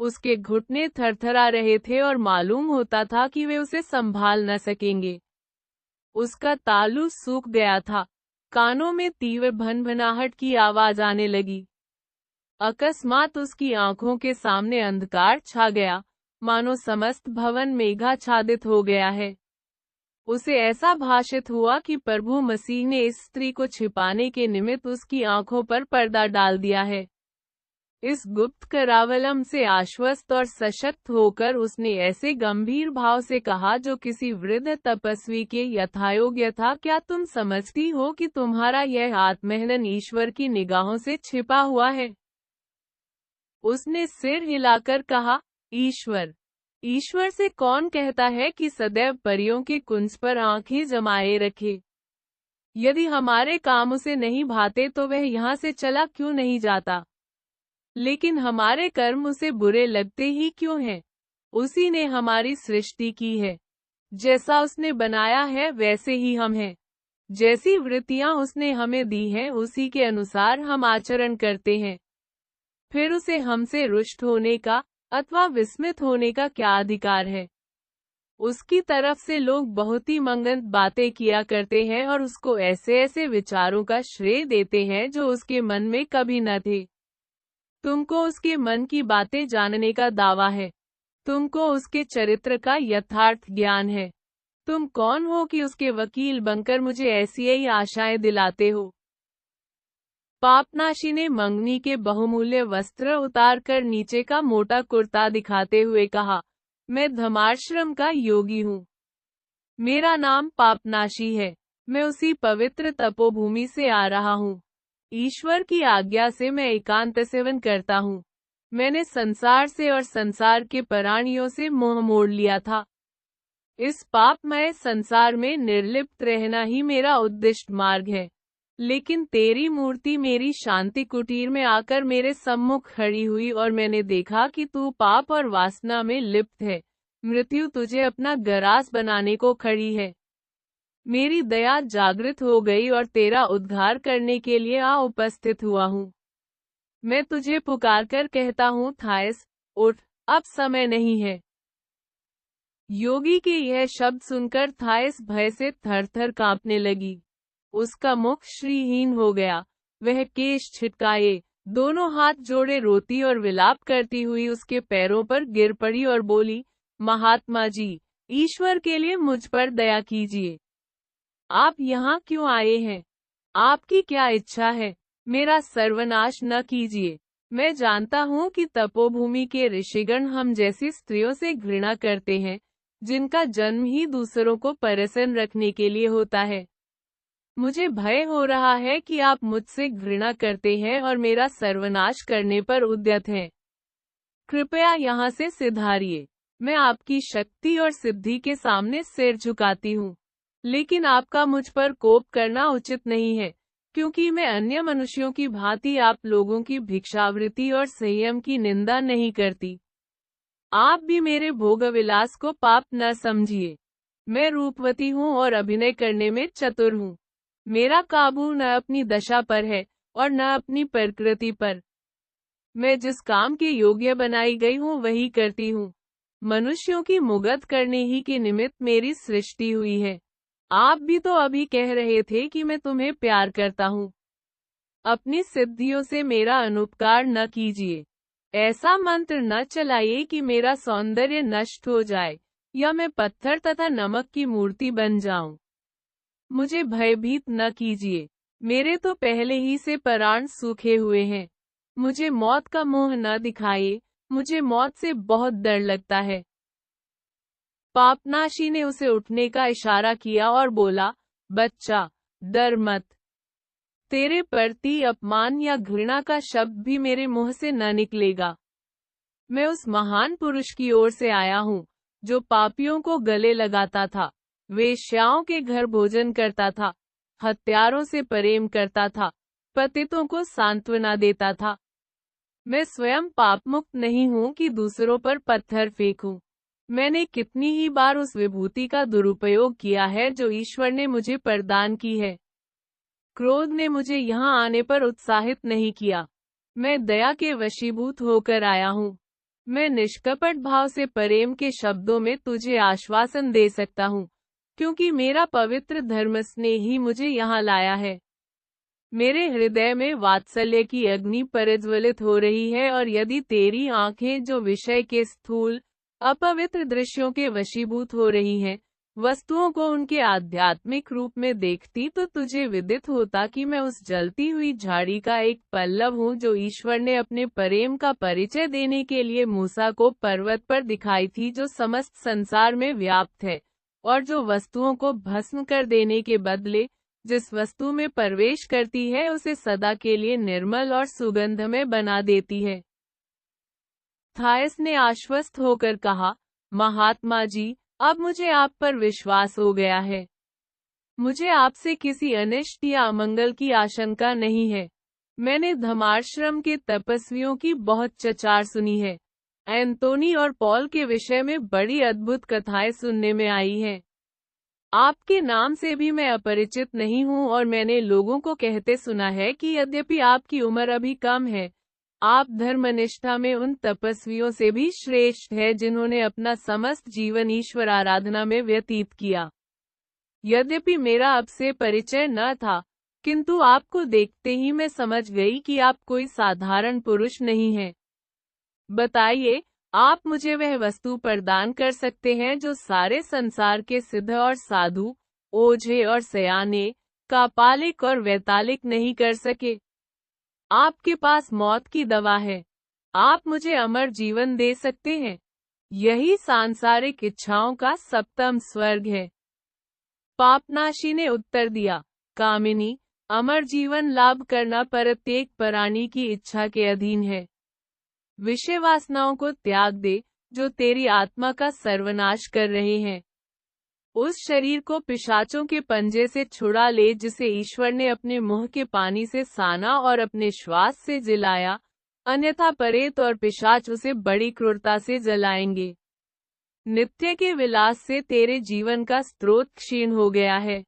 उसके घुटने थरथरा रहे थे और मालूम होता था कि वे उसे संभाल न सकेंगे। उसका तालु सूख गया था। कानों में तीव्र भनभनाहट की आवाज आने लगी। अकस्मात उसकी आंखों के सामने अंधकार छा गया, मानो समस्त भवन मेघाच्छादित हो गया है। उसे ऐसा भाषित हुआ कि प्रभु मसीह ने इस स्त्री को छिपाने के निमित्त उसकी आंखों पर पर्दा डाल दिया है। इस गुप्त करावलम से आश्वस्त और सशक्त होकर उसने ऐसे गंभीर भाव से कहा जो किसी वृद्ध तपस्वी के यथायोग्य था, क्या तुम समझती हो कि तुम्हारा यह आत्महनन ईश्वर की निगाहों से छिपा हुआ है? उसने सिर हिलाकर कहा, ईश्वर? ईश्वर से कौन कहता है कि सदैव परियों के कुंज पर आंखें जमाए रखे? यदि हमारे काम उसे नहीं भाते तो वह यहाँ से चला क्यों नहीं जाता? लेकिन हमारे कर्म उसे बुरे लगते ही क्यों हैं? उसी ने हमारी सृष्टि की है। जैसा उसने बनाया है वैसे ही हम हैं। जैसी वृत्तियां उसने हमें दी हैं उसी के अनुसार हम आचरण करते हैं। फिर उसे हमसे रुष्ट होने का अथवा विस्मित होने का क्या अधिकार है? उसकी तरफ से लोग बहुत ही मंगत बातें किया करते हैं और उसको ऐसे ऐसे विचारों का श्रेय देते हैं जो उसके मन में कभी न थे। तुमको उसके मन की बातें जानने का दावा है। तुमको उसके चरित्र का यथार्थ ज्ञान है। तुम कौन हो कि उसके वकील बनकर मुझे ऐसी ही आशाएं दिलाते हो? पापनाशी ने मंगनी के बहुमूल्य वस्त्र उतारकर नीचे का मोटा कुर्ता दिखाते हुए कहा, मैं धमाश्रम का योगी हूँ। मेरा नाम पापनाशी है। मैं उसी पवित्र तपोभूमि से आ रहा हूँ। ईश्वर की आज्ञा से मैं एकांत सेवन करता हूँ। मैंने संसार से और संसार के प्राणियों से मोह मोड़ लिया था। इस पापमय संसार में निर्लिप्त रहना ही मेरा उद्दिष्ट मार्ग है। लेकिन तेरी मूर्ति मेरी शांति कुटीर में आकर मेरे सम्मुख खड़ी हुई और मैंने देखा कि तू पाप और वासना में लिप्त है। मृत्यु तुझे अपना गरास बनाने को खड़ी है। मेरी दया जागृत हो गई और तेरा उद्धार करने के लिए उपस्थित हुआ हूँ। मैं तुझे पुकारकर कहता हूँ, थायस, उठ, अब समय नहीं है। योगी के यह शब्द सुनकर थायस भय से थर-थर कांपने लगी। उसका मुख श्रीहीन हो गया। वह केश छिटकाए, दोनों हाथ जोड़े रोती और विलाप करती हुई उसके पैरों पर गिर पड़ी और बोली, महात्मा जी, ईश्वर के लिए मुझ पर दया कीजिए। आप यहाँ क्यों आए हैं? आपकी क्या इच्छा है? मेरा सर्वनाश न कीजिए। मैं जानता हूँ कि तपोभूमि के ऋषिगण हम जैसी स्त्रियों से घृणा करते हैं, जिनका जन्म ही दूसरों को प्रसन्न रखने के लिए होता है। मुझे भय हो रहा है कि आप मुझसे घृणा करते हैं और मेरा सर्वनाश करने पर उद्यत हैं। कृपया यहाँ से सिधारिए। मैं आपकी शक्ति और सिद्धि के सामने सिर झुकाती हूँ। लेकिन आपका मुझ पर कोप करना उचित नहीं है, क्योंकि मैं अन्य मनुष्यों की भांति आप लोगों की भिक्षावृत्ति और संयम की निंदा नहीं करती। आप भी मेरे भोगविलास को पाप न समझिए। मैं रूपवती हूँ और अभिनय करने में चतुर हूँ। मेरा काबू न अपनी दशा पर है और न अपनी प्रकृति पर। मैं जिस काम के योग्य बनाई गई हूँ वही करती हूँ। मनुष्यों की मुगत करने ही के निमित्त मेरी सृष्टि हुई है। आप भी तो अभी कह रहे थे कि मैं तुम्हें प्यार करता हूँ। अपनी सिद्धियों से मेरा अनुपकार न कीजिए। ऐसा मंत्र न चलाइए कि मेरा सौंदर्य नष्ट हो जाए या मैं पत्थर तथा नमक की मूर्ति बन जाऊं। मुझे भयभीत न कीजिए। मेरे तो पहले ही से प्राण सूखे हुए हैं। मुझे मौत का मोह न दिखाइए। मुझे मौत से बहुत डर लगता है। पापनाशी ने उसे उठने का इशारा किया और बोला, बच्चा, डर मत। तेरे प्रति अपमान या घृणा का शब्द भी मेरे मुंह से न निकलेगा। मैं उस महान पुरुष की ओर से आया हूँ, जो पापियों को गले लगाता था, वेश्याओं के घर भोजन करता था, हत्यारों से प्रेम करता था, पतितों को सांत्वना देता था। मैं स्वयं पापमुक्त नहीं हूँ कि दूसरों पर पत्थर फेंकूं। मैंने कितनी ही बार उस विभूति का दुरुपयोग किया है जो ईश्वर ने मुझे प्रदान की है। क्रोध ने मुझे यहाँ आने पर उत्साहित नहीं किया। मैं दया के वशीभूत होकर आया हूँ। मैं निष्कपट भाव से प्रेम के शब्दों में तुझे आश्वासन दे सकता हूँ, क्योंकि मेरा पवित्र धर्म स्नेह ही मुझे यहाँ लाया है। मेरे हृदय में वात्सल्य की अग्नि प्रज्वलित हो रही है और यदि तेरी आंखें जो विषय के स्थूल अपवित्र दृश्यों के वशीभूत हो रही हैं, वस्तुओं को उनके आध्यात्मिक रूप में देखती तो तुझे विदित होता कि मैं उस जलती हुई झाड़ी का एक पल्लव हूँ जो ईश्वर ने अपने प्रेम का परिचय देने के लिए मूसा को पर्वत पर दिखाई थी, जो समस्त संसार में व्याप्त है और जो वस्तुओं को भस्म कर देने के बदले जिस वस्तु में प्रवेश करती है उसे सदा के लिए निर्मल और सुगंधमय बना देती है। थायस ने आश्वस्त होकर कहा, महात्मा जी, अब मुझे आप पर विश्वास हो गया है। मुझे आपसे किसी अनिष्ट या अमंगल की आशंका नहीं है। मैंने धमाश्रम के तपस्वियों की बहुत चचार सुनी है। एंटोनी और पॉल के विषय में बड़ी अद्भुत कथाएं सुनने में आई हैं। आपके नाम से भी मैं अपरिचित नहीं हूँ और मैंने लोगों को कहते सुना है कि यद्यपि आपकी उम्र अभी कम है, आप धर्मनिष्ठा में उन तपस्वियों से भी श्रेष्ठ है जिन्होंने अपना समस्त जीवन ईश्वर आराधना में व्यतीत किया। यद्यपि मेरा आपसे परिचय न था, किंतु आपको देखते ही मैं समझ गई कि आप कोई साधारण पुरुष नहीं हैं। बताइए, आप मुझे वह वस्तु प्रदान कर सकते हैं जो सारे संसार के सिद्ध और साधु, ओझे और सयाने, कापालिक और वैतालिक नहीं कर सके। आपके पास मौत की दवा है। आप मुझे अमर जीवन दे सकते हैं। यही सांसारिक इच्छाओं का सप्तम स्वर्ग है। पापनाशी ने उत्तर दिया, कामिनी, अमर जीवन लाभ करना प्रत्येक प्राणी की इच्छा के अधीन है। विषय वासनाओं को त्याग दे, जो तेरी आत्मा का सर्वनाश कर रहे हैं। उस शरीर को पिशाचों के पंजे से छुड़ा ले जिसे ईश्वर ने अपने मुंह के पानी से साना और अपने श्वास से जलाया, अन्यथा प्रेत और पिशाच उसे बड़ी क्रूरता से जलाएंगे। नित्य के विलास से तेरे जीवन का स्रोत क्षीण हो गया है।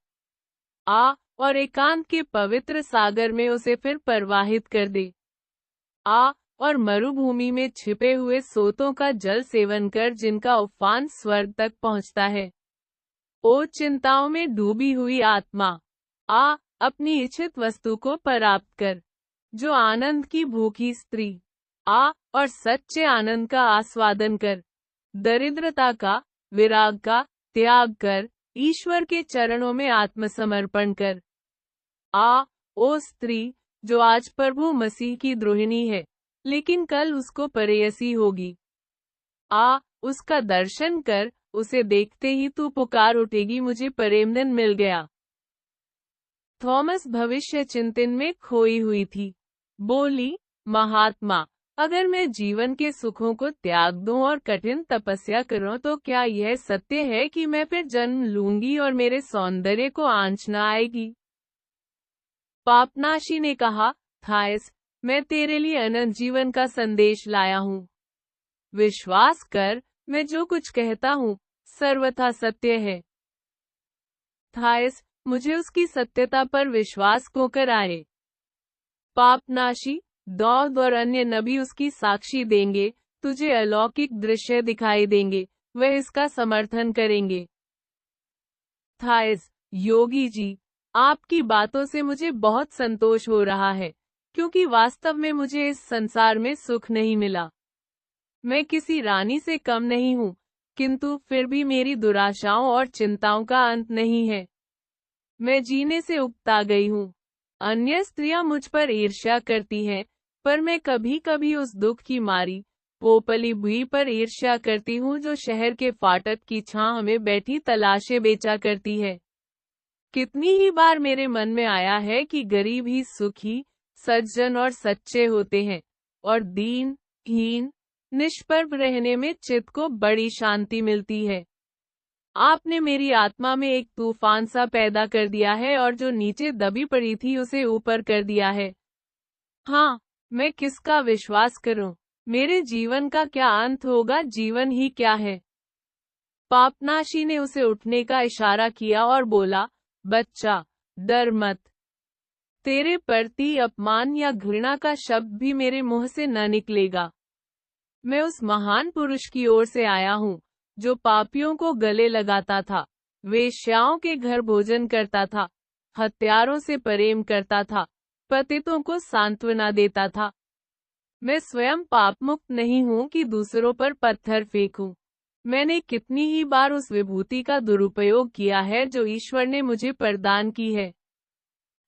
आ और एकांत के पवित्र सागर में उसे फिर प्रवाहित कर दे। आ और मरुभूमि में छिपे हुए सोतों का जल सेवन कर जिनका उफान स्वर्ग तक पहुंचता है। ओ चिंताओं में डूबी हुई आत्मा, आ अपनी इच्छित वस्तु को प्राप्त कर। जो आनंद की भूखी स्त्री, आ और सच्चे आनंद का आस्वादन कर। दरिद्रता का, विराग का त्याग कर ईश्वर के चरणों में आत्मसमर्पण कर। आ ओ स्त्री, जो आज प्रभु मसीह की द्रोहिणी है, लेकिन कल उसको प्रेयसी होगी। आ उसका दर्शन कर, उसे देखते ही तू पुकार उठेगी, मुझे प्रेमधन मिल गया। थॉमस भविष्य चिंतन में खोई हुई थी। बोली, महात्मा, अगर मैं जीवन के सुखों को त्याग दूं और कठिन तपस्या करूं तो क्या यह सत्य है कि मैं फिर जन्म लूंगी और मेरे सौंदर्य को आंच न आएगी? पापनाशी ने कहा, थायस, मैं तेरे लिए अनंत जीवन का संदेश लाया हूँ। विश्वास कर, मैं जो कुछ कहता हूँ सर्वथा सत्य है। थायस, मुझे उसकी सत्यता पर विश्वास को कराए। पापनाशी, दौद और अन्य नबी उसकी साक्षी देंगे, तुझे अलौकिक दृश्य दिखाई देंगे, वह इसका समर्थन करेंगे। थायस, योगी जी, आपकी बातों से मुझे बहुत संतोष हो रहा है, क्योंकि वास्तव में मुझे इस संसार में सुख नहीं मिला। मैं किसी रानी से कम नहीं हूँ, किंतु फिर भी मेरी दुराशाओं और चिंताओं का अंत नहीं है। मैं जीने से उकता गई हूँ। अन्य स्त्रियां मुझ पर ईर्ष्या करती हैं, पर मैं कभी कभी उस दुख की मारी पोपली भुई पर ईर्ष्या करती हूँ जो शहर के फाटक की छांव में बैठी तलाशें बेचा करती है। कितनी ही बार मेरे मन में आया है कि गरीब ही सुखी, सज्जन और सच्चे होते हैं, और दीन, हीन, निष्प्रभ रहने में चित्त को बड़ी शांति मिलती है। आपने मेरी आत्मा में एक तूफान सा पैदा कर दिया है और जो नीचे दबी पड़ी थी उसे ऊपर कर दिया है। हाँ, मैं किसका विश्वास करूं? मेरे जीवन का क्या अंत होगा? जीवन ही क्या है? पापनाशी ने उसे उठने का इशारा किया और बोला, बच्चा, डर मत। तेरे प्रति अपमान या घृणा का शब्द भी मेरे मुंह से न निकलेगा। मैं उस महान पुरुष की ओर से आया हूँ, जो पापियों को गले लगाता था, वेश्याओं के घर भोजन करता था, हत्यारों से प्रेम करता था, पतितों को सांत्वना देता था। मैं स्वयं पापमुक्त नहीं हूँ कि दूसरों पर पत्थर फेंकूं। मैंने कितनी ही बार उस विभूति का दुरुपयोग किया है जो ईश्वर ने मुझे प्रदान की है।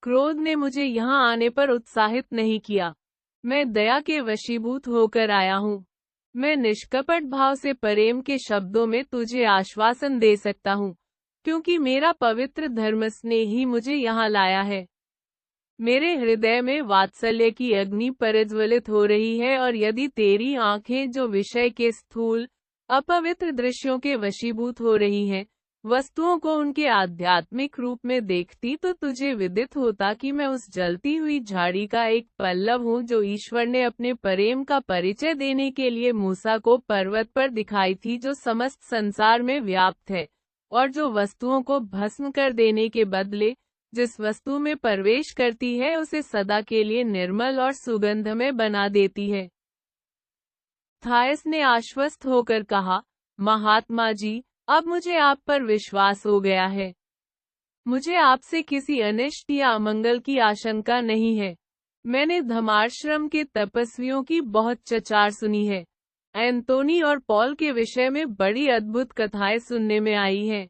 क्रोध ने मुझे यहाँ आने पर उत्साहित नहीं किया। मैं दया के वशीभूत होकर आया हूँ। मैं निष्कपट भाव से प्रेम के शब्दों में तुझे आश्वासन दे सकता हूँ, क्योंकि मेरा पवित्र धर्म स्नेह ही मुझे यहाँ लाया है। मेरे हृदय में वात्सल्य की अग्नि प्रज्वलित हो रही है और यदि तेरी आंखें जो विषय के स्थूल अपवित्र दृश्यों के वशीभूत हो रही हैं, वस्तुओं को उनके आध्यात्मिक रूप में देखती तो तुझे विदित होता कि मैं उस जलती हुई झाड़ी का एक पल्लव हूँ जो ईश्वर ने अपने प्रेम का परिचय देने के लिए मूसा को पर्वत पर दिखाई थी, जो समस्त संसार में व्याप्त है और जो वस्तुओं को भस्म कर देने के बदले जिस वस्तु में प्रवेश करती है उसे सदा के लिए निर्मल और सुगंधमय बना देती है। थायस ने आश्वस्त होकर कहा, महात्मा जी, अब मुझे आप पर विश्वास हो गया है। मुझे आपसे किसी अनिष्ट या अमंगल की आशंका नहीं है। मैंने धमाश्रम के तपस्वियों की बहुत चर्चा सुनी है। एंटोनी और पॉल के विषय में बड़ी अद्भुत कथाएं सुनने में आई हैं।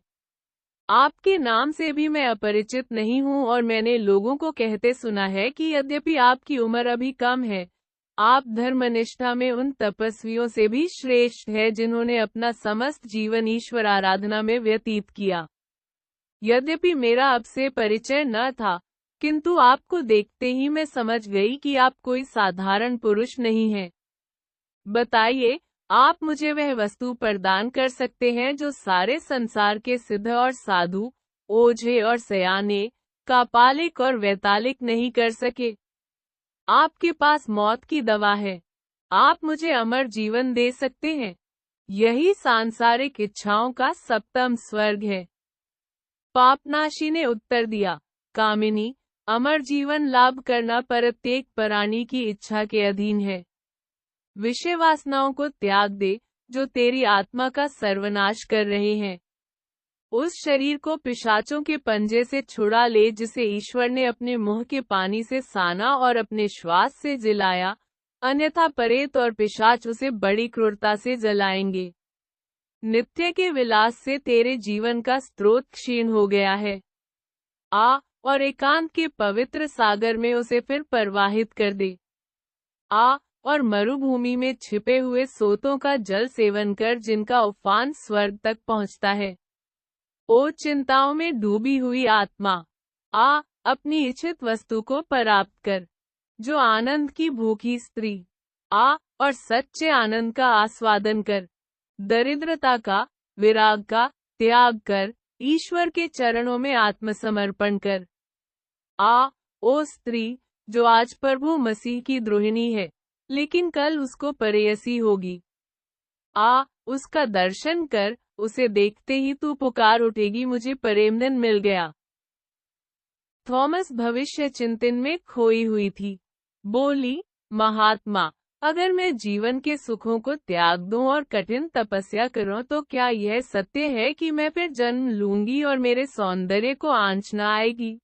आपके नाम से भी मैं अपरिचित नहीं हूँ और मैंने लोगों को कहते सुना है कि यद्यपि आपकी उम्र अभी कम है, आप धर्मनिष्ठा में उन तपस्वियों से भी श्रेष्ठ है जिन्होंने अपना समस्त जीवन ईश्वर आराधना में व्यतीत किया। यद्यपि मेरा आपसे परिचय न था, किंतु आपको देखते ही मैं समझ गई कि आप कोई साधारण पुरुष नहीं हैं। बताइए, आप मुझे वह वस्तु प्रदान कर सकते हैं जो सारे संसार के सिद्ध और साधु, ओझे और सयाने, कापालिक और वैतालिक नहीं कर सके। आपके पास मौत की दवा है। आप मुझे अमर जीवन दे सकते हैं। यही सांसारिक इच्छाओं का सप्तम स्वर्ग है। पापनाशी ने उत्तर दिया, कामिनी, अमर जीवन लाभ करना प्रत्येक प्राणी की इच्छा के अधीन है। विषय वासनाओं को त्याग दे, जो तेरी आत्मा का सर्वनाश कर रहे हैं। उस शरीर को पिशाचों के पंजे से छुड़ा ले जिसे ईश्वर ने अपने मुंह के पानी से साना और अपने श्वास से जलाया, अन्यथा प्रेत और पिशाच उसे बड़ी क्रूरता से जलाएंगे। नित्य के विलास से तेरे जीवन का स्रोत क्षीण हो गया है। आ और एकांत के पवित्र सागर में उसे फिर प्रवाहित कर दे। आ और मरुभूमि में छिपे हुए सोतों का जल सेवन कर जिनका उफान स्वर्ग तक पहुंचता है। ओ चिंताओं में डूबी हुई आत्मा, आ अपनी इच्छित वस्तु को प्राप्त कर। जो आनंद की भूखी स्त्री, आ और सच्चे आनंद का आस्वादन कर। दरिद्रता का, विराग का त्याग कर ईश्वर के चरणों में आत्मसमर्पण कर। आ ओ स्त्री, जो आज प्रभु मसीह की द्रोहिणी है, लेकिन कल उसको प्रेयसी होगी। आ उसका दर्शन कर, उसे देखते ही तू पुकार उठेगी, मुझे प्रेमधन मिल गया। थॉमस भविष्य चिंतन में खोई हुई थी। बोली, महात्मा, अगर मैं जीवन के सुखों को त्याग दूं और कठिन तपस्या करूं तो क्या यह सत्य है कि मैं फिर जन्म लूंगी और मेरे सौंदर्य को आंच न आएगी?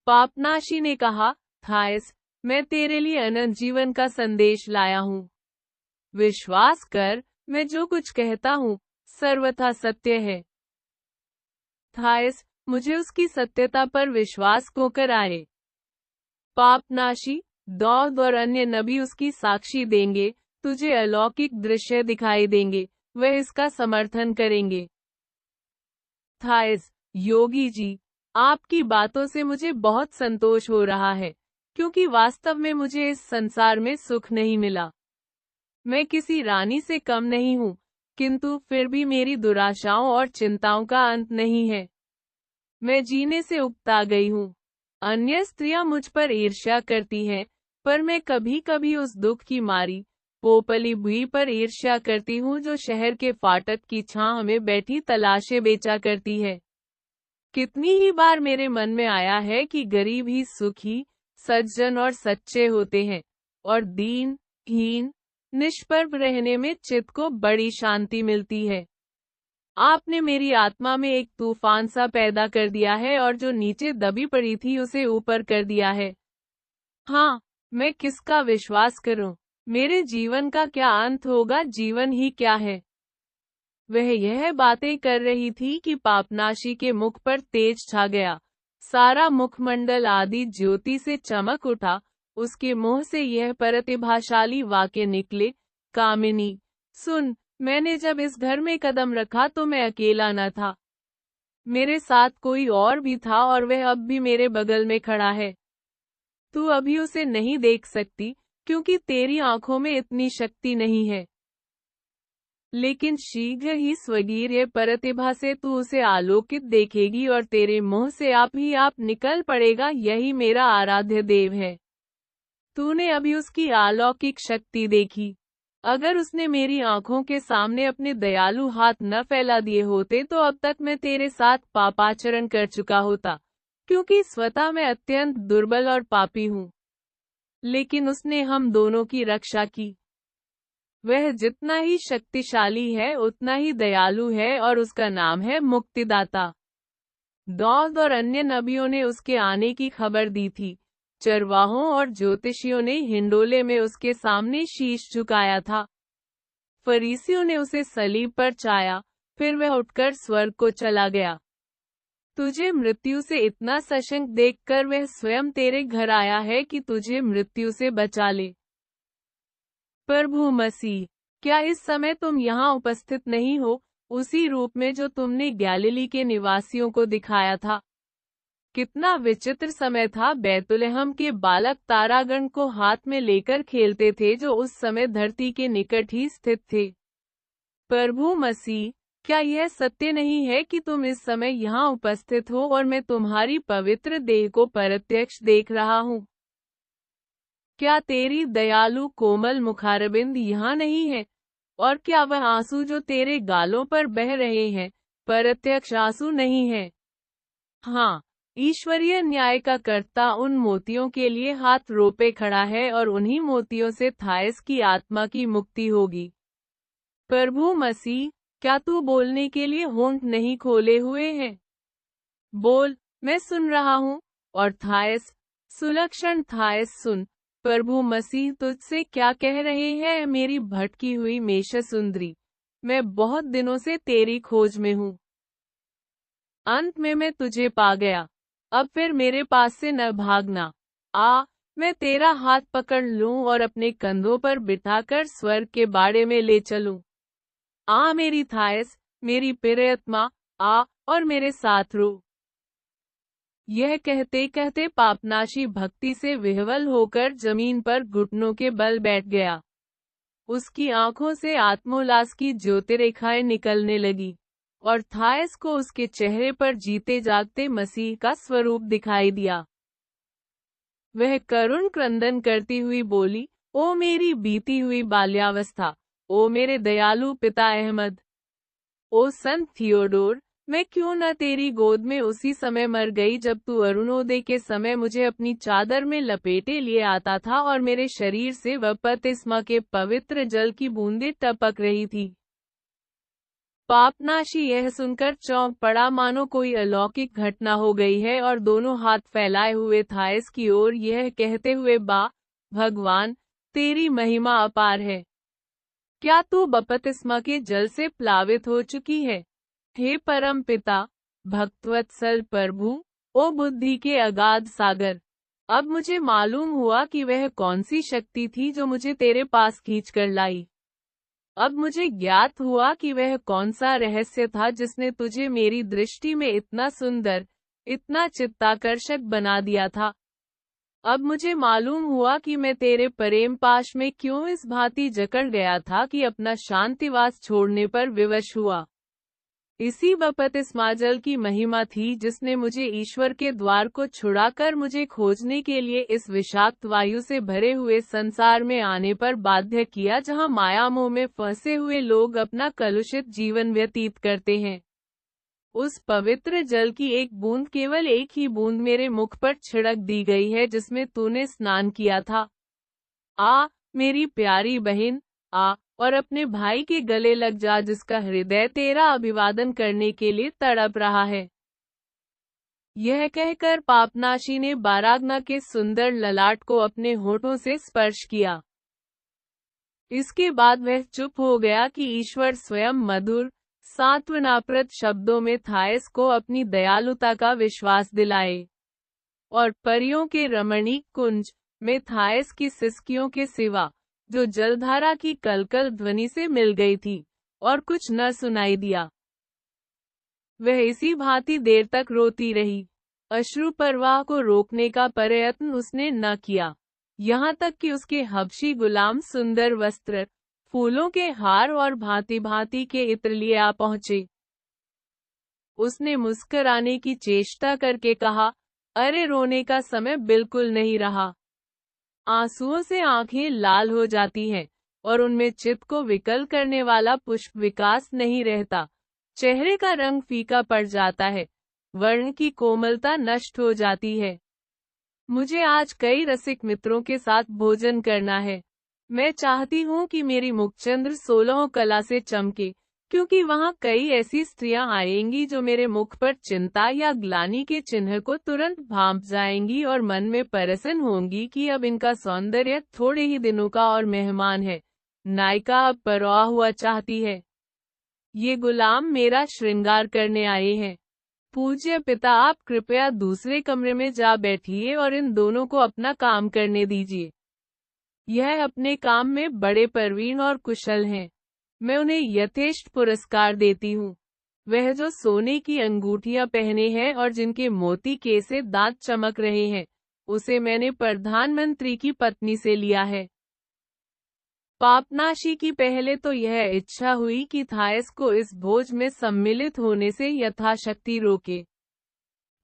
पापनाशी ने कहा, थायस, मैं तेरे लिए अनंत जीवन का संदेश लाया हूँ। विश्वास कर, मैं जो कुछ कहता हूँ सर्वथा सत्य है। थायस, मुझे उसकी सत्यता पर विश्वास को कराए। पापनाशी, दौद और अन्य नबी उसकी साक्षी देंगे, तुझे अलौकिक दृश्य दिखाई देंगे, वह इसका समर्थन करेंगे। थायस, योगी जी, आपकी बातों से मुझे बहुत संतोष हो रहा है, क्योंकि वास्तव में मुझे इस संसार में सुख नहीं मिला। मैं किसी रानी से कम नहीं हूँ, किंतु फिर भी मेरी दुराशाओं और चिंताओं का अंत नहीं है। मैं जीने से उकता गई हूँ। अन्य स्त्रियां मुझ पर ईर्ष्या करती हैं, पर मैं कभी कभी उस दुख की मारी पोपली बुई पर ईर्ष्या करती हूँ जो शहर के फाटक की छांव में बैठी तलाशे बेचा करती है। कितनी ही बार मेरे मन में आया है कि गरीब ही सुखी, सज्जन और सच्चे होते हैं, और दीन, हीन, निष्प्रभ रहने में चित्त को बड़ी शांति मिलती है। आपने मेरी आत्मा में एक तूफान सा पैदा कर दिया है और जो नीचे दबी पड़ी थी उसे ऊपर कर दिया है। हाँ, मैं किसका विश्वास करूं? मेरे जीवन का क्या अंत होगा? जीवन ही क्या है? वह यह बातें कर रही थी कि पापनाशी के मुख पर तेज छा गया। सारा मुखमंडल आदि ज्योति से चमक उठा। उसके मुंह से यह प्रतिभाशाली वाक्य निकले, कामिनी, सुन, मैंने जब इस घर में कदम रखा तो मैं अकेला न था। मेरे साथ कोई और भी था और वह अब भी मेरे बगल में खड़ा है। तू अभी उसे नहीं देख सकती, क्योंकि तेरी आंखों में इतनी शक्ति नहीं है। लेकिन शीघ्र ही स्वगीर्य प्रतिभा से तू उसे आलोकित देखेगी और तेरे मुंह से आप ही आप निकल पड़ेगा, यही मेरा आराध्य देव है। तूने अभी उसकी अलौकिक शक्ति देखी। अगर उसने मेरी आंखों के सामने अपने दयालु हाथ न फैला दिए होते तो अब तक मैं तेरे साथ पापाचरण कर चुका होता, क्योंकि स्वतः मैं अत्यंत दुर्बल और पापी हूँ। लेकिन उसने हम दोनों की रक्षा की। वह जितना ही शक्तिशाली है उतना ही दयालु है और उसका नाम है मुक्तिदाता। दाऊद और अन्य नबियों ने उसके आने की खबर दी थी। चरवाहों और ज्योतिषियों ने हिंडोले में उसके सामने शीश झुकाया था। फरीसियों ने उसे सलीब पर चाया, फिर वह उठकर स्वर्ग को चला गया। तुझे मृत्यु से इतना सशंक देखकर वह स्वयं तेरे घर आया है कि तुझे मृत्यु से बचा ले। प्रभु मसीह, क्या इस समय तुम यहाँ उपस्थित नहीं हो, उसी रूप में जो तुमने गैलिली के निवासियों को दिखाया था? कितना विचित्र समय था। बैतुलहम के बालक तारागण को हाथ में लेकर खेलते थे, जो उस समय धरती के निकट ही स्थित थे। प्रभु मसीह, क्या यह सत्य नहीं है कि तुम इस समय यहाँ उपस्थित हो और मैं तुम्हारी पवित्र देह को प्रत्यक्ष देख रहा हूँ? क्या तेरी दयालु कोमल मुखारबिंद यहाँ नहीं है? और क्या वह आंसू जो तेरे गालों पर बह रहे हैं, प्रत्यक्ष आंसू नहीं है? हाँ, ईश्वरीय न्याय का कर्ता उन मोतियों के लिए हाथ रोपे खड़ा है और उन्हीं मोतियों से थायस की आत्मा की मुक्ति होगी। प्रभु मसीह, क्या तू बोलने के लिए होंठ नहीं खोले हुए है? बोल, मैं सुन रहा हूँ। और थायस, सुलक्षण थायस, सुन। प्रभु मसीह तुझसे क्या कह रहे हैं, मेरी भटकी हुई मेष सुंदरी, मैं बहुत दिनों से तेरी खोज में हूँ। अंत में मैं तुझे पा गया। अब फिर मेरे पास से न भागना। आ, मैं तेरा हाथ पकड़ लूं और अपने कंधों पर बिठाकर स्वर्ग के बाड़े में ले चलूं। आ मेरी थायस, मेरी प्रियतमा, आ और मेरे साथ रो। यह कहते कहते पापनाशी भक्ति से विह्वल होकर जमीन पर घुटनों के बल बैठ गया। उसकी आंखों से आत्मोल्लास की ज्योतिरेखाएं निकलने लगी और थायस को उसके चेहरे पर जीते जागते मसीह का स्वरूप दिखाई दिया। वह करुण क्रंदन करती हुई बोली, ओ मेरी बीती हुई बाल्यावस्था, ओ मेरे दयालु पिता अहमद, ओ संत थियोडोर, मैं क्यों न तेरी गोद में उसी समय मर गई जब तू अरुणोदय के समय मुझे अपनी चादर में लपेटे लिए आता था और मेरे शरीर से बपतिस्मा के पवित्र जल की बूंदें टपक रही थी। पापनाशी यह सुनकर चौंक पड़ा, मानो कोई अलौकिक घटना हो गई है, और दोनों हाथ फैलाए हुए थायस की ओर यह कहते हुए, बा भगवान, तेरी महिमा अपार है। क्या तू बपतिस्मा के जल से प्लावित हो चुकी है? हे परम पिता, भक्तवत्सल प्रभु, ओ बुद्धि के अगाध सागर, अब मुझे मालूम हुआ कि वह कौन सी शक्ति थी जो मुझे तेरे पास खींच कर लाई। अब मुझे ज्ञात हुआ कि वह कौन सा रहस्य था जिसने तुझे मेरी दृष्टि में इतना सुंदर, इतना चित्ताकर्षक बना दिया था। अब मुझे मालूम हुआ कि मैं तेरे प्रेम पाश में क्यों इस भांति जकड़ गया था कि अपना शांतिवास छोड़ने पर विवश हुआ। इसी बपतिस्मा जल की महिमा थी जिसने मुझे ईश्वर के द्वार को छुड़ाकर मुझे खोजने के लिए इस विषाक्त वायु से भरे हुए संसार में आने पर बाध्य किया, जहां मायामोह में फंसे हुए लोग अपना कलुषित जीवन व्यतीत करते हैं। उस पवित्र जल की एक बूंद, केवल एक ही बूंद मेरे मुख पर छिड़क दी गई है जिसमें तूने स्नान किया था। आ मेरी प्यारी बहन, आ और अपने भाई के गले लग जा जिसका हृदय तेरा अभिवादन करने के लिए तड़प रहा है। यह कहकर पापनाशी ने बारागना के सुंदर ललाट को अपने होठों से स्पर्श किया। इसके बाद वह चुप हो गया कि ईश्वर स्वयं मधुर, सांत्वनाप्रद शब्दों में थायस को अपनी दयालुता का विश्वास दिलाए। और परियों के रमणीक कुंज में थायस की सिसकियों के सिवा, जो जलधारा की कलकल ध्वनि से मिल गई थी, और कुछ न सुनाई दिया। वह इसी भांति देर तक रोती रही। अश्रु प्रवाह को रोकने का प्रयत्न उसने न किया, यहाँ तक कि उसके हबशी गुलाम सुंदर वस्त्र, फूलों के हार और भांति भांति के इत्र लिए आ पहुंचे। उसने मुस्कुराने की चेष्टा करके कहा, अरे रोने का समय बिल्कुल नहीं रहा। आंसुओं से आंखें लाल हो जाती हैं और उनमें चित्त को विकल करने वाला पुष्प विकास नहीं रहता। चेहरे का रंग फीका पड़ जाता है, वर्ण की कोमलता नष्ट हो जाती है। मुझे आज कई रसिक मित्रों के साथ भोजन करना है। मैं चाहती हूँ कि मेरी मुखचंद्र 16 कला से चमके, क्योंकि वहाँ कई ऐसी स्त्रियां आएंगी जो मेरे मुख पर चिंता या ग्लानि के चिन्ह को तुरंत भांप जाएंगी और मन में प्रसन्न होंगी कि अब इनका सौंदर्य थोड़े ही दिनों का और मेहमान है। नायिका अब परवाह हुआ चाहती है। ये गुलाम मेरा श्रृंगार करने आए हैं। पूज्य पिता, आप कृपया दूसरे कमरे में जा बैठिए और इन दोनों को अपना काम करने दीजिए। यह अपने काम में बड़े प्रवीण और कुशल हैं। मैं उन्हें यथेष्ट पुरस्कार देती हूँ। वह जो सोने की अंगूठियां पहने हैं और जिनके मोती के से दांत चमक रहे हैं, उसे मैंने प्रधानमंत्री की पत्नी से लिया है। पापनाशी की पहले तो यह इच्छा हुई कि थायस को इस भोज में सम्मिलित होने से यथाशक्ति रोके,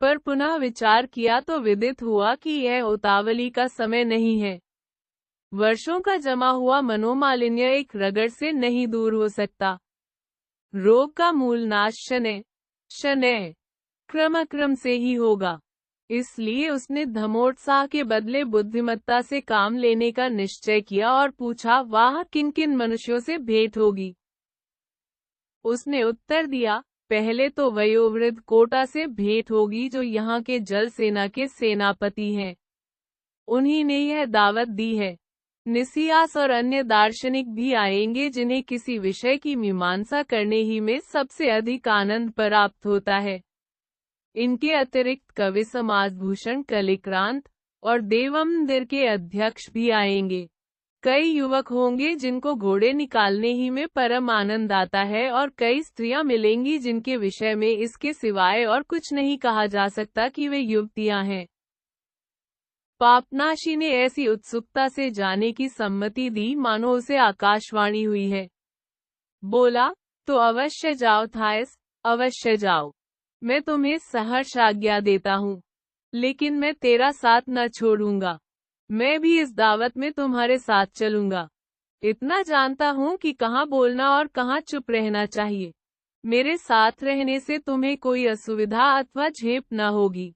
पर पुनः विचार किया तो विदित हुआ कि यह उतावली का समय नहीं है। वर्षों का जमा हुआ मनोमालिन्य एक रगड़ से नहीं दूर हो सकता। रोग का मूल नाश शनैः क्रम से ही होगा। इसलिए उसने धर्मोत्साह के बदले बुद्धिमत्ता से काम लेने का निश्चय किया और पूछा, वाह, किन किन मनुष्यों से भेंट होगी। उसने उत्तर दिया, पहले तो वयोवृद्ध कोटा से भेंट होगी जो यहाँ के जल सेना के सेनापति हैं। उन्हीं ने यह दावत दी है। निसियास और अन्य दार्शनिक भी आएंगे जिन्हें किसी विषय की मीमांसा करने ही में सबसे अधिक आनंद प्राप्त होता है। इनके अतिरिक्त कवि समाजभूषण कलिक्रांत और देवमंदिर के अध्यक्ष भी आएंगे। कई युवक होंगे जिनको घोड़े निकालने ही में परम आनंद आता है और कई स्त्रियां मिलेंगी जिनके विषय में इसके सिवाय और कुछ नहीं कहा जा सकता कि वे युवतियां हैं। पापनाशी ने ऐसी उत्सुकता से जाने की सम्मति दी मानो उसे आकाशवाणी हुई है। बोला, तो अवश्य जाओ थायस, अवश्य जाओ। मैं तुम्हें सहर्ष आज्ञा देता हूँ, लेकिन मैं तेरा साथ न छोड़ूंगा। मैं भी इस दावत में तुम्हारे साथ चलूंगा। इतना जानता हूँ कि कहाँ बोलना और कहाँ चुप रहना चाहिए। मेरे साथ रहने से तुम्हें कोई असुविधा अथवा झेप न होगी।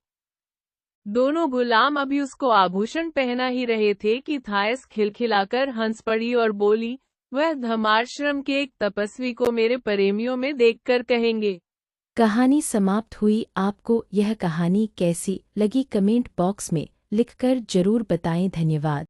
दोनों गुलाम अभी उसको आभूषण पहना ही रहे थे कि थायस खिलखिलाकर हंस पड़ी और बोली, वह धर्माश्रम के एक तपस्वी को मेरे प्रेमियों में देखकर कहेंगे। कहानी समाप्त हुई। आपको यह कहानी कैसी लगी कमेंट बॉक्स में लिखकर जरूर बताएं। धन्यवाद।